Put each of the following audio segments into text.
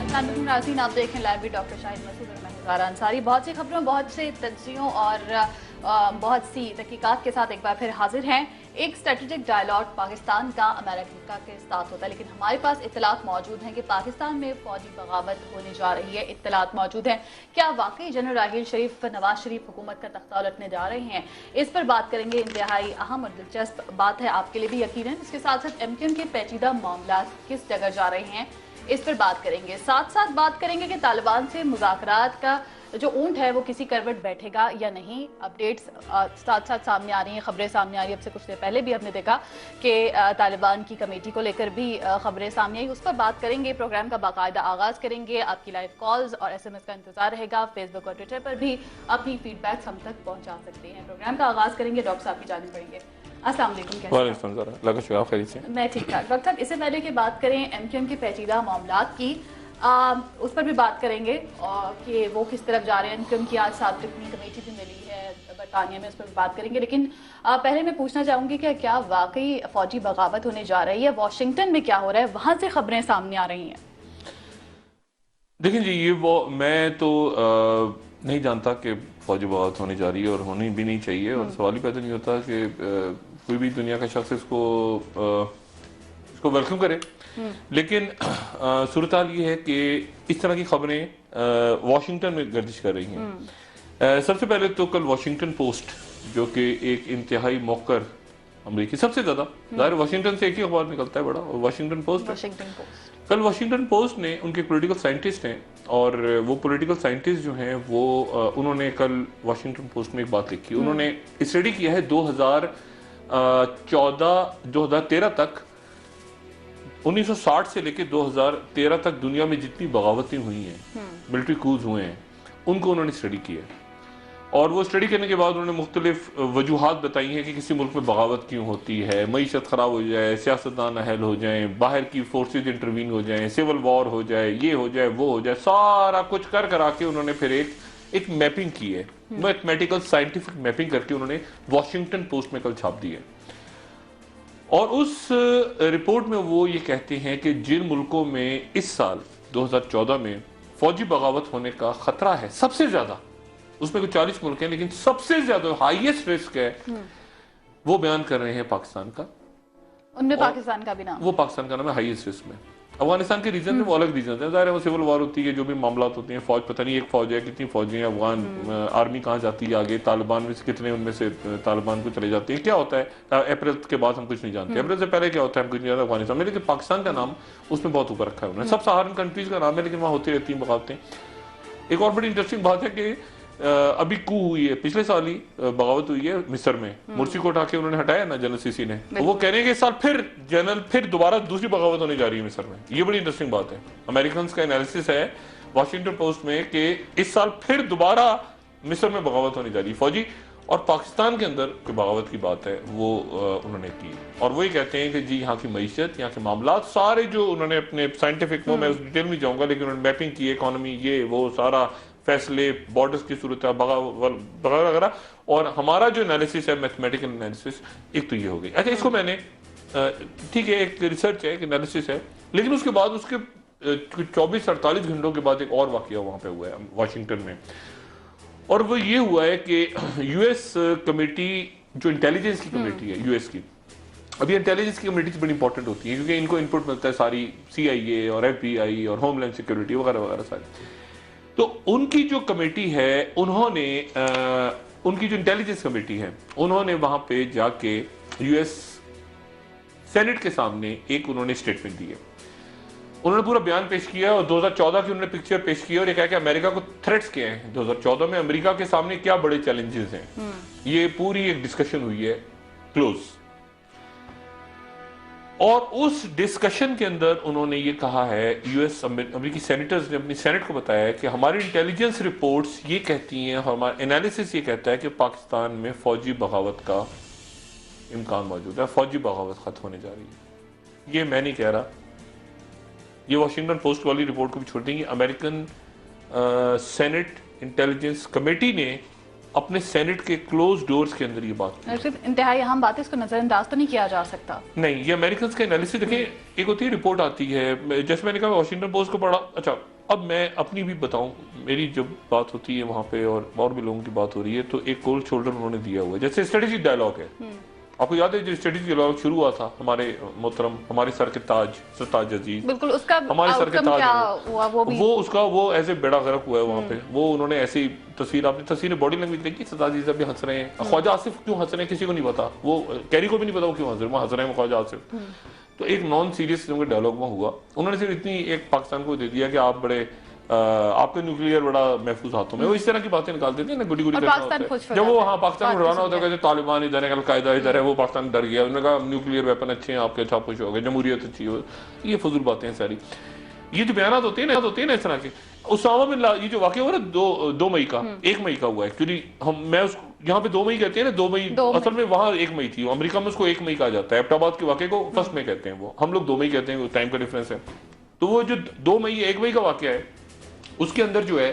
नाज़रीन, आप देखें लाइव भी डॉक्टर शाहिद मसूद और मैं ज़ारा अंसारी बहुत सी खबरों, बहुत से तज्जियों और बहुत सी तहकीकात के साथ एक बार फिर हाजिर हैं। एक स्ट्रेटेजिक डायलॉग पाकिस्तान का अमेरिका के साथ होता है, लेकिन हमारे पास इत्तलात मौजूद हैं कि पाकिस्तान में फौजी बगावत होने जा रही है। इत्तलात मौजूद हैं, क्या वाकई जनरल राहील शरीफ नवाज शरीफ हुकूमत का तख्ता उलटने जा रहे हैं? इस पर बात करेंगे। इंतहाई अहम और दिलचस्प बात है आपके लिए भी यकीनन। इसके साथ साथ एमक्यूएम के पेचीदा मामला किस जगह जा रहे हैं, इस पर बात करेंगे। साथ साथ बात करेंगे कि तालिबान से मुज़ाकरात का जो ऊंट है वो किसी करवट बैठेगा या नहीं। अपडेट्स साथ साथ सामने आ रही हैं, खबरें सामने आ रही हैं। अब से कुछ देर पहले भी हमने देखा कि तालिबान की कमेटी को लेकर भी खबरें सामने आई, उस पर बात करेंगे। प्रोग्राम का बाकायदा आगाज़ करेंगे। आपकी लाइव कॉल्स और SMS का इंतजार रहेगा। फेसबुक और ट्विटर पर भी अपनी फीडबैक्स हम तक पहुँचा सकते हैं। प्रोग्राम का आगाज़ करेंगे। डॉक्टर साहब की जाने पड़ेंगे। अस्सलाम वालेकुम। मैं ठीक ठाक। डॉक्टर साहब, इससे पहले कि बात करें एमक्यूएम के पेचीदा मामलात की, उस पर भी बात करेंगे और कि वो किस तरफ जा रहे हैं। एमक्यूएम की आज साबिक़ कमेटी भी मिली है बरतानिया में, उस पर भी बात करेंगे। लेकिन पहले मैं पूछना चाहूँगी कि क्या वाकई फौजी बगावत होने जा रही है? वाशिंगटन में क्या हो रहा है? वहाँ से खबरें सामने आ रही हैं। देखिए जी, ये वो मैं तो नहीं जानता कि फौजी बगावत होने जा रही है और होनी भी नहीं चाहिए, और सवाल ही पैदा नहीं होता कि कोई भी दुनिया का शख्स इसको वेलकम करे। लेकिन सूरत हाल ये है कि इस तरह की खबरें वाशिंगटन में गर्दिश कर रही हैं। सबसे पहले तो कल वाशिंगटन पोस्ट, जो कि एक इंतहाई मौकर अमरीकी, सबसे ज्यादा ज़ाहिर वाशिंगटन से एक ही अखबार निकलता है बड़ा, और वाशिंगटन पोस्ट। कल वाशिंगटन पोस्ट ने, उनके पॉलिटिकल साइंटिस्ट हैं, और वो पॉलिटिकल साइंटिस्ट जो हैं वो उन्होंने कल वाशिंगटन पोस्ट में एक बात लिखी। उन्होंने स्टडी किया है 2013 तक, 1960 से लेकर 2013 तक दुनिया में जितनी बगावतें हुई हैं, मिलिट्री कूज हुए हैं, उनको उन्होंने स्टडी किया है। और वो स्टडी करने के बाद उन्होंने मुख्तलिफ वजूहात बताई हैं कि किसी मुल्क में बगावत क्यों होती है। मईशत ख़राब हो जाए, सियासतदान अहल हो जाए, बाहर की फोर्सेज इंटरवीन हो जाए, सिविल वॉर हो जाए, ये हो जाए, वो हो जाए, सारा कुछ कर के उन्होंने फिर एक मैपिंग की है, मैथमेटिकल साइंटिफिक मैपिंग करके उन्होंने वाशिंगटन पोस्ट में कल छाप दी है। और उस रिपोर्ट में वो ये कहते हैं कि जिन मुल्कों में इस साल 2014 में फौजी बगावत होने का खतरा है सबसे ज्यादा, उसमें कुछ 40 मुल्क हैं, लेकिन सबसे ज्यादा हाईएस्ट रिस्क है, वो बयान कर रहे हैं पाकिस्तान का। उनमें पाकिस्तान का भी नाम, वो पाकिस्तान का नाम है हाईएस्ट रिस्क में। अफगानिस्तान के रीजन में वो अलग रीजन है, ज़ाहिर है वो सिविल वॉर होती है, जो भी मामला होते हैं, फौज पता नहीं एक फौज है, कितनी फौजें हैं, अफगान आर्मी कहाँ जाती है आगे, तालिबान में से कितने उनमें से तालिबान को चले जाते हैं, क्या होता है अप्रैल के बाद हम कुछ नहीं जानते, अप्रैल से पहले क्या होता है हम कुछ नहीं जानते अफगानिस्तान में। लेकिन पाकिस्तान का नाम उसमें बहुत ऊपर रखा है उन्होंने। सब सहारन कंट्रीज का नाम है, लेकिन वहाँ होती रहती हैं बगावतें। एक और बड़ी इंटरेस्टिंग बात है कि अभी कू हुई है, पिछले साल ही बगावत हुई है मिस्र में, मुर्सी को उठा के उन्होंने हटाया ना जनरल सीसी ने, तो वो कह रहे हैं कि इस साल फिर दोबारा दूसरी बगावत होने जा रही है मिस्र में। ये बड़ी इंटरेस्टिंग बात है। अमेरिकन का एनालिसिस है वाशिंगटन पोस्ट में कि इस साल फिर दोबारा मिस्र में बगावत होने जा रही है फौजी। और पाकिस्तान के अंदर कोई बगावत की बात है वो उन्होंने की, और वही कहते हैं कि जी यहाँ की मईशत, यहाँ के मामला सारे जो उन्होंने अपने साइंटिफिक, मैं उस डिटेल में जाऊंगा, लेकिन उन्होंने मैपिंग की, इकोनॉमी, ये वो सारा फैसले, बॉर्डर्स की सूरत वगैरह, और हमारा जो एनालिसिस है मैथमेटिकल एनालिसिस, एक तो ये हो गई। अच्छा, इसको मैंने ठीक है, एक रिसर्च है, एक एनालिसिस है, लेकिन उसके बाद उसके 24-48 घंटों के बाद एक और वाकया वहां पे हुआ है वाशिंगटन में, और वो ये हुआ है कि यूएस कमेटी, जो इंटेलिजेंस की कमेटी है यूएस की, अभी इंटेलिजेंस की कमेटी बड़ी इंपॉर्टेंट होती है क्योंकि इनको इनपुट मिलता है सारी CIA और FBI और होमलैंड सिक्योरिटी वगैरह वगैरह सारी। तो उनकी जो कमेटी है, उन्होंने उनकी जो इंटेलिजेंस कमेटी है, उन्होंने वहां पे जाके यूएस सेनेट के सामने एक उन्होंने स्टेटमेंट दी है, उन्होंने पूरा बयान पेश किया, और 2014 की उन्होंने पिक्चर पेश की, और ये कहा कि अमेरिका को थ्रेट्स क्या हैं 2014 में, अमेरिका के सामने क्या बड़े चैलेंजेस हैं। ये पूरी एक डिस्कशन हुई है क्लोज, और उस डिस्कशन के अंदर उन्होंने ये कहा है, यूएस अमेरिकी सेनेटर्स ने अपनी सेनेट को बताया है कि हमारी इंटेलिजेंस रिपोर्ट्स ये कहती हैं, हमारा एनालिसिस ये कहता है कि पाकिस्तान में फौजी बगावत का इम्कान मौजूद है, फौजी बगावत खत्म होने जा रही है। ये मैं नहीं कह रहा, ये वाशिंगटन पोस्ट वाली रिपोर्ट को भी छोड़ देंगे। अमेरिकन सेनेट इंटेलिजेंस कमेटी ने अपने सेनेट के क्लोज डोर्स के अंदर ये बात की। सिर्फ इंतहाई अहम बात है, इसको नजरअंदाज तो नहीं किया जा सकता। नहीं, ये अमेरिकन का एनालिसिस देखें, एक होती है रिपोर्ट आती है, जैसे मैंने कहा वाशिंगटन पोस्ट को पढ़ा, अच्छा अब मैं अपनी भी बताऊं, मेरी जब बात होती है वहां पे और भी लोगों की बात हो रही है, तो एक कोल्ड शोल्डर उन्होंने दिया हुआ है। जैसे स्ट्रेटेजिक डायलॉग है, आपको याद है जो स्ट्रेटेजिक डायलॉग शुरू हुआ था हमारे मोहतरम, हमारे सर के ताज सरताज अजीज, बिल्कुल उसका हमारे सर के ताज क्या हुआ वो भी, वो उसका वो ऐसे बेड़ा गर्क हुआ है वहां पे। वो उन्होंने ऐसी तस्वीर, आपने तस्वीर बॉडी लैंग्वेज देखी, सरताज अजीज अभी हंस रहे हैं। ख्वाजा आसिफ क्यों हंस रहे हैं किसी को नहीं पता, वो कैरी को भी नहीं पता वो क्यों हंस रहे हैं, वो हंस रहे हैं ख्वाजा आसिफ। तो एक नॉन सीरियस डायलॉग में हुआ, उन्होंने सिर्फ इतनी एक पाकिस्तान को दे दिया कि आप बड़े आपके न्यूक्लियर बड़ा महफूज हाथों में, वो इस तरह की बातें निकालते थे ना, गुडी गुडी करना होता है। जब वो पाकिस्तान को डराना होता है, तालिबान इधर है, अलकायदा इधर है, वो पाकिस्तान डर गया, उन्होंने कहा न्यूक्लियर वेपन अच्छे हैं आपके, अच्छा खुश हो गए, जमहूरियत अच्छी हो। ये फजूल बातें हैं सारी, ये जो बयान होते हैं ना इस तरह के। उसामा बिन लादेन, ये जो वाकया हुआ ना 2 मई का, 1 मई का हुआ एक्चुअली, मैं उसको यहाँ पे 2 मई कहते हैं ना, 2 मई असल में वहां 1 मई थी, अमेरिका में उसको 1 मई कहा जाता है। एबटाबाद के वाकये को 1 मई कहते हैं, वो हम लोग 2 मई कहते हैं, टाइम का डिफरेंस है। तो वो जो 2 मई 1 मई का वाकया है, उसके अंदर जो है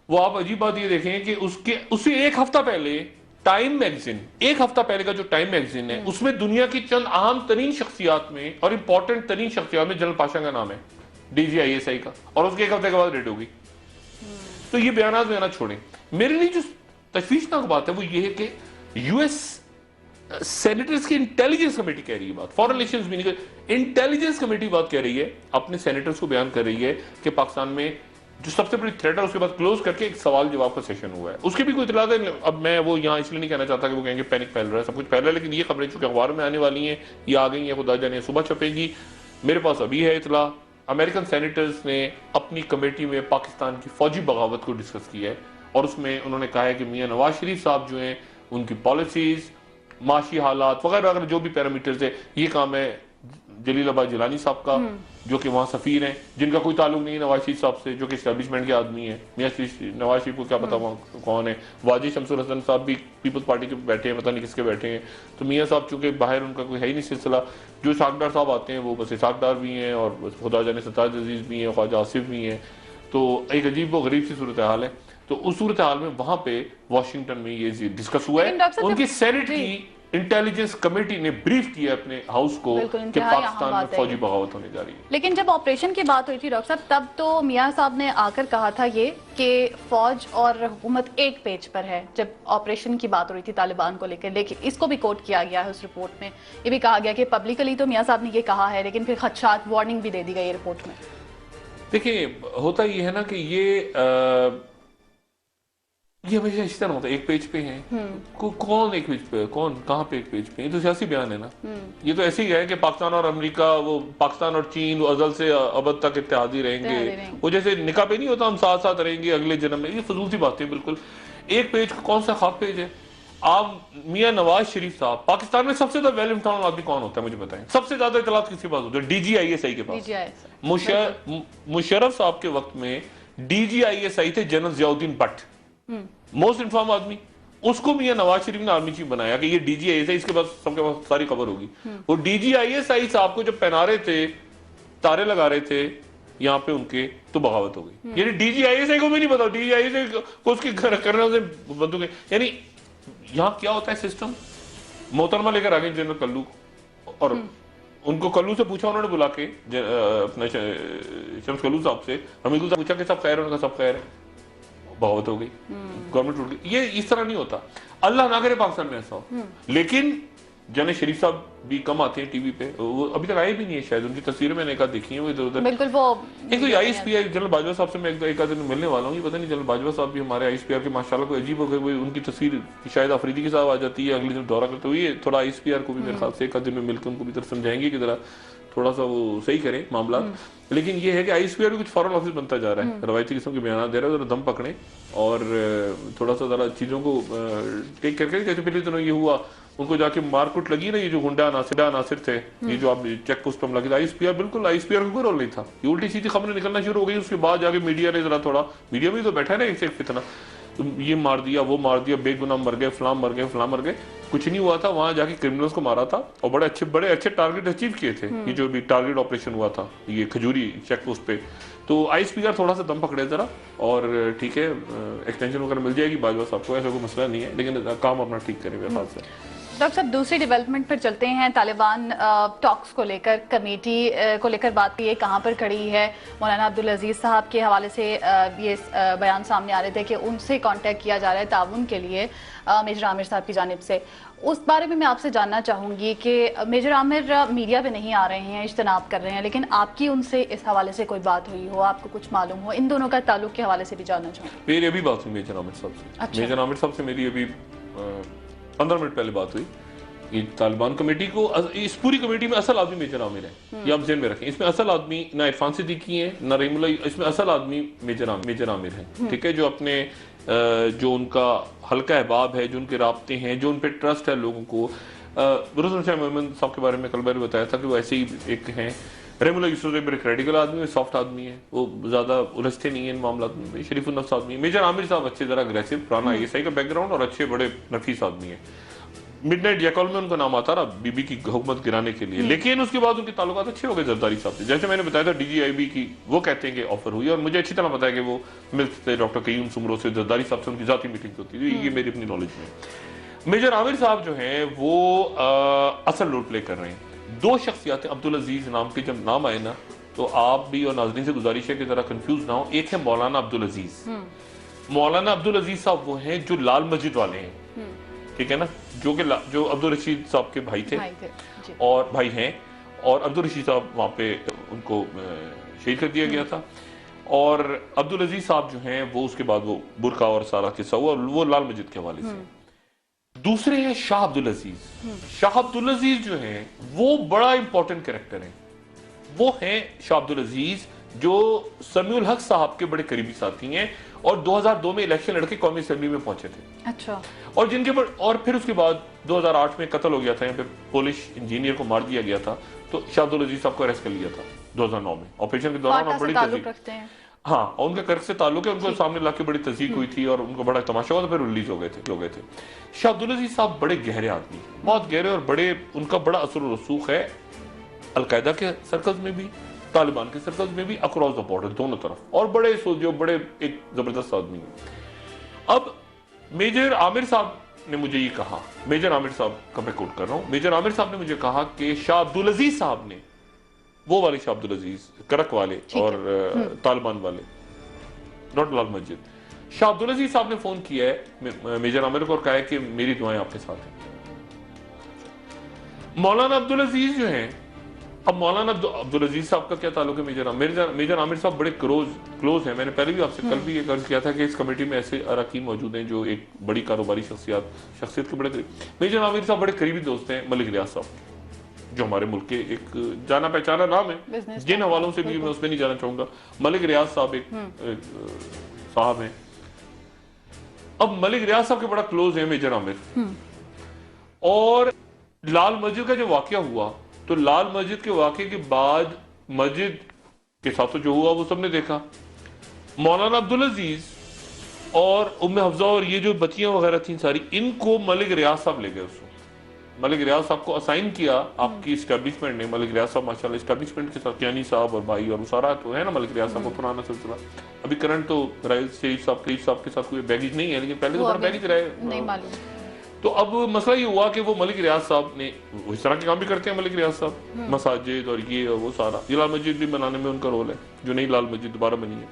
वो, आप अजीब बात ये देखें कि उससे एक हफ्ता पहले टाइम मैगजीन, एक हफ्ता पहले का जो टाइम मैगजीन है, उसमें दुनिया की चंद अहम तरीन शख्सियात में और इंपॉर्टेंट तरीन शख्सियात में जनरल पाशा का नाम है, DGISI का, और उसके एक हफ्ते के बाद रेड होगी। तो ये बयान छोड़ें। मेरे लिए जो तशवीशनाक बात है वो ये है कि US सेनेटर्स की इंटेलिजेंस कमेटी कह रही है बात, फॉरेन रिलेशंस भी नहीं, इंटेलिजेंस कमेटी बात कह रही है, अपने सेनेटर्स को बयान कर रही है कि पाकिस्तान में जो सबसे बड़ी थ्रेट है उसके बाद क्लोज करके एक सवाल जवाब का सेशन हुआ है। उसकी भी कोई इतला है। अब मैं वो यहाँ इसलिए नहीं कहना चाहता कि वो कहेंगे पैनिक फैल रहा है, सब कुछ फैल रहा है, लेकिन ये खबरें चूंकि अखबार में आने वाली हैं, ये आ गई हैं, खुदा जाने सुबह छपेगी, मेरे पास अभी है इतला। अमेरिकन सेनेटर्स ने अपनी कमेटी में पाकिस्तान की फौजी बगावत को डिस्कस किया है, और उसमें उन्होंने कहा है कि मियां नवाज शरीफ साहब जो हैं, उनकी पॉलिसीज, माशी हालात वगैरह वगैरह जो भी पैरामीटर्स है, ये काम है जलीलाबाद जिलानी साहब का, जो कि वहाँ सफीर हैं, जिनका कोई ताल्लुक नहीं है नवाज शरीफ साहब से, जो कि एस्टेब्लिशमेंट के आदमी है। मियां नवाज शरीफ को क्या पता वहाँ कौन है। वाजिद शमसुल हसन साहब भी पीपल्स पार्टी के बैठे हैं, पता नहीं किसके बैठे हैं। तो मियां साहब चूंकि बाहर उनका कोई है ही नहीं सिलसिला, जो इसाकडार साहब आते हैं वो बस इसाकडार भी हैं, और खुदा जाने सरताज अजीज भी हैं, ख्वाजा आसिफ भी हैं। तो एक अजीब व गरीब सी सूरत हाल है। तो उस सूरत हाल में वहां पे वाशिंगटन में ये डिस्कस हुआ है, उनकी सेनेट की इंटेलिजेंस कमेटी ने ब्रीफ किया अपने हाउस को कि पाकिस्तान में फौजी बगावत होने जा रही है। लेकिन जब ऑपरेशन की बात हुई थी डॉक्टर साहब, तब तो मियां साहब ने आकर कहा था ये कि फौज और हुकूमत एक पेज पर है, जब ऑपरेशन की बात हो रही थी तालिबान को लेकर। लेकिन इसको भी कोट किया गया है उस रिपोर्ट में, ये भी कहा गया कि पब्लिकली तो मियां साहब ने ये कहा है, लेकिन फिर खदशात वार्निंग भी दे दी गई रिपोर्ट में। देखिए, होता ये है ना कि ये हमेशा इस तरह होता है, एक पेज पे है, कौन एक पेज पे है, कौन कहाँ पे एक पेज पे है, ये तो सियासी बयान है ना। ये तो ऐसे ही है कि पाकिस्तान और अमेरिका, वो पाकिस्तान और चीन वो अजल से अबद तक इत्तेहादी रहेंगे, वो जैसे निकाह पे नहीं होता हम साथ साथ रहेंगे अगले जन्म में, ये फजूल सी बातें बिल्कुल। एक पेज कौन सा खास पेज है। आप मियां नवाज शरीफ साहब, पाकिस्तान में सबसे ज्यादा वेल इन्फॉर्म्ड आदमी कौन होता है मुझे बताएं, सबसे ज्यादा इतलात किसके पास होती है? DGISI के पास। मुशर्रफ साहब के वक्त में DGISI थे general Ziauddin Bhatt, most inform आदमी। उसको मियां नवाज शरीफ ने आर्मी चीफ बनाया कि ये DGISI, इसके पास सबके पास सारी खबर होगी। वो DGISI साहब को जब पहना रहे थे, तारे लगा रहे थे यहाँ पे उनके, तो बगावत हो गई। यानी DGISI को भी नहीं पता, DGISI को उसके करने से बंदूकें। यानी यहाँ क्या होता है सिस्टम, मोहतरमा लेकर आ गए जनरल कल्लू, और उनको कल्लू से पूछा उन्होंने बुला के, अपने शम्स कल्लू साहब से, हमीदुल साहब पूछा कि सब खैर है, उनका सब खैर है, बगावत हो गई, गवर्नमेंट टूट गई। ये इस तरह नहीं होता, अल्लाह ना करे पाकिस्तान में ऐसा हो। लेकिन जने शरीफ साहब भी कम आते हैं टीवी पे, वो अभी तक आए भी नहीं है शायद, उनकी तस्वीरें मैंने एक आध देखी हैं वो इधर उधर। बिल्कुल वो एक तो ISPR जनरल बाजवा साहब से मैं एक आध दिन मिलने वाला हूँ, ये पता नहीं जनरल बाजवा साहब भी हमारे ISPR के माशाल्लाह को अजीब हो गए, उनकी तस्वीर शायद अफरीदी के साथ आ जाती है, अगले दिन दौरा करते हुए थोड़ा ISPR को भी मेरे ख्याल से एक आध दिन में मिलकर उनको भी तरफ समझाएंगे कि जरा थोड़ा सा वो सही करें मामला। लेकिन ये है कि ISPR भी कुछ फॉरेन ऑफिस बनता जा रहा है, रवायती किस्म के बयान दे रहा है, जरा दम पकड़े और थोड़ा सा जरा चीजों को टेक करके। जैसे पिछले दिनों ये हुआ, उनको जाके मारकुट लगी ना, ये जो गुंडा नासिर थे, ये जो आप चेक पोस्ट पर लगे, ISPR बिल्कुल ISPR का कोई रोल नहीं था, ये उल्टी सीधी खबरें निकलना शुरू हो गई। उसके बाद जाके मीडिया ने जरा थोड़ा, मीडिया में तो बैठा है ना एक फितना, तो ये मार दिया वो मार दिया, बेगुनाह मर गए, फलां मर गए, फलां मर गए, कुछ नहीं हुआ था। वहां जाके क्रिमिनल्स को मारा था और बड़े अच्छे टारगेट अचीव किए थे। ये जो भी टारगेट ऑपरेशन हुआ था ये खजूरी चेक पोस्ट पे, तो ISPR थोड़ा सा दम पकड़े जरा, और ठीक है एक्सटेंशन वगैरह मिल जाएगी बाजवा साहब को, ऐसा कोई मसला नहीं है, लेकिन काम अपना ठीक करें मेरे ख्याल से। डॉक्टर साहब, दूसरी डेवलपमेंट पर चलते हैं। तालिबान टॉक्स को लेकर, कमेटी को लेकर बात की है, कहाँ पर खड़ी है? मौलाना अब्दुल अजीज साहब के हवाले से ये बयान सामने आ रहे थे कि उनसे कांटेक्ट किया जा रहा है ताउन के लिए मेजर आमिर साहब की जानिब से। उस बारे में मैं आपसे जानना चाहूँगी कि मेजर आमिर मीडिया पे नहीं आ रहे हैं, इज्तनाब कर रहे हैं, लेकिन आपकी उनसे इस हवाले से कोई बात हुई हो, आपको कुछ मालूम हो, इन दोनों का ताल्लुक के हवाले से भी जानना चाहूँगी। मेरी अभी बात हुई मेजर आमिर साहब से। अच्छा। मेजर आमिर साहब से मेरी अभी 15 मिनट पहले बात हुई। ये तालिबान कमेटी को, इस पूरी कमेटी में असल आदमी मेजर आमिर है, ये आप ज़हन में रखें। इसमें असल आदमी ना इरफान सिद्दीकी है ना रहीमुल्ला, इसमें असल आदमी मेजर आमिर है, ठीक है। जो अपने जो उनका हल्का अहबाब है, जो उनके राब्ते हैं, जो उन पर ट्रस्ट है लोगों को। रसूल शाह मोहम्मद साहब के बारे में कल मैंने बताया था कि वो ऐसे ही एक हैं। रहीमुल्ला यूसुफ बड़े क्रेडिकल आदमी है, सॉफ्ट आदमी है, वो ज़्यादा उलझते नहीं है इन मामला में, शरीफुल नफ्स आदमी है। मेजर आमिर साहब अच्छे ज़रा अग्रेसिव, पुराना ISI का बैकग्राउंड और अच्छे बड़े नफीस आदमी है। मिडनाइट जैकॉल में उनका नाम आता रहा बीबी की हुकूमत गिराने के लिए, लेकिन उसके बाद उनके ताल्लुकात अच्छे हो गए जरदारी साहब से। जैसे मैंने बताया था DGIB की, वो कहते हैं कि ऑफर हुई, और मुझे अच्छी तरह पता है कि वो मिलते थे डॉक्टर कयूम सुमरो से, जरदारी साहब से उनकी जाती मीटिंग होती थी, ये मेरी अपनी नॉलेज में। मेजर आमिर साहब जो हैं वो असल रोल प्ले कर रहे हैं। दो शख्सियात अब्दुल अजीज नाम के जब नाम आए ना, तो आप भी और नाज़रीन से गुजारिश है कि जरा कंफ्यूज ना हो। एक है मौलाना अब्दुल अजीज। मौलाना अब्दुल अजीज साहब वो हैं जो लाल मस्जिद वाले हैं, ठीक है ना, जो अब्दुल रशीद साहब के भाई थे और भाई हैं, और अब्दुल रशीद साहब वहाँ पे उनको शहीद कर दिया गया था। और अब्दुल अजीज साहब जो हैं वो उसके बाद वो बुरका और सारा किस्सा हुआ, वो लाल मस्जिद के हवाले से। दूसरे हैं शाह अब्दुल अजीज। शाह अब्दुल अजीज जो हैं वो बड़ा इंपॉर्टेंट कैरेक्टर हैं। वो हैं शाह अब्दुल अजीज जो समीउल हक साहब के बड़े करीबी साथी हैं, और 2002 में इलेक्शन लड़के कौमी असेंबली में पहुंचे थे। अच्छा। और जिनके और फिर उसके बाद 2008 में कत्ल हो गया था, यहाँ पे पोलिश इंजीनियर को मार दिया गया था, तो शाह अब्दुल अजीज साहब को अरेस्ट कर लिया था 2009 में ऑपरेशन के दौरान। बड़ी रखते हैं। हाँ, और उनका कर्क से ताल्लुक है, उनको सामने लाके बड़ी तस्दीक हुई थी और उनको बड़ा तमाशा हुआ, तो फिर रिलीज हो गए थे। शाह अब्दुल अजीज साहब बड़े गहरे आदमी, बहुत गहरे, और बड़े उनका बड़ा असर और रसूख है अलकायदा के सर्कल्स में भी, तालिबान के सर्कल्स में भी, अक्रॉस द बॉर्डर दोनों तरफ, और बड़े जो बड़े एक जबरदस्त आदमी है। अब मेजर आमिर साहब ने मुझे ये कहा, मेजर आमिर साहब का मैं कोट कर रहा हूं, मेजर आमिर साहब ने मुझे कहा कि शाह अब्दुल अजीज साहब ने, वो वाले शाह अब्दुल अजीज करक वाले और तालिबान वाले, नॉट लाल मस्जिद, शाह अब्दुल अजीज साहब ने फोन किया है मेजर आमिर को और कहा है कि मेरी दुआएं आपके साथ हैं। मौलाना अब्दुल अजीज जो हैं, अब मौलाना अब्दुल अजीज साहब का क्या ताल्लुक है मेजर आमिर साहब बड़े क्लोज हैं। मैंने पहले भी आपसे कल भी ये अर्ज किया था कि इस कमेटी में ऐसे अरकान मौजूद हैं जो एक बड़ी कारोबारी शख्सियत के बड़े करीब। मेजर आमिर साहब बड़े करीबी दोस्त हैं मलिक रियाज साहब, जो हमारे मुल्क के एक जाना पहचाना नाम है, जिन हवालों से भी मैं उसमें नहीं जाना चाहूंगा। मलिक रियाज साहब एक साहब हैं। अब मलिक रियाज साहब के बड़ा क्लोज है मेजर आमिर। और लाल मस्जिद का जो वाकया हुआ, तो लाल मस्जिद के वाकये के बाद मस्जिद के साथ जो हुआ वो सबने देखा। मौलाना अब्दुल अजीज और उम्मे हफ्जा और ये जो बच्चियां वगैरह थी सारी, इनको मलिक रियाज साहब ले गए। उसको मलिक रियाज साहब को असाइन किया आपकी स्टैब्लिशमेंट ने। मलिक रियाज साहब माशाल्लाह स्टैब्लिशमेंट के साथ, यानी साहब और भाई और सारा तो है ना मलिक रियाज साहब को पुराना सिलसिला। अभी करंट तो शरीफ साहब के साथ कोई बैगेज नहीं है, लेकिन पहले तो बड़ा बैगेज रहे, नहीं मालूम। तो अब मसला ये हुआ कि वो मलिक रियाज साहब ने इस तरह के काम भी करते हैं। मलिक रियाज साहब मसाजिद और ये और वो सारा, ये लाल मस्जिद भी बनाने में उनका रोल है, जो नई लाल मस्जिद दोबारा बनी है।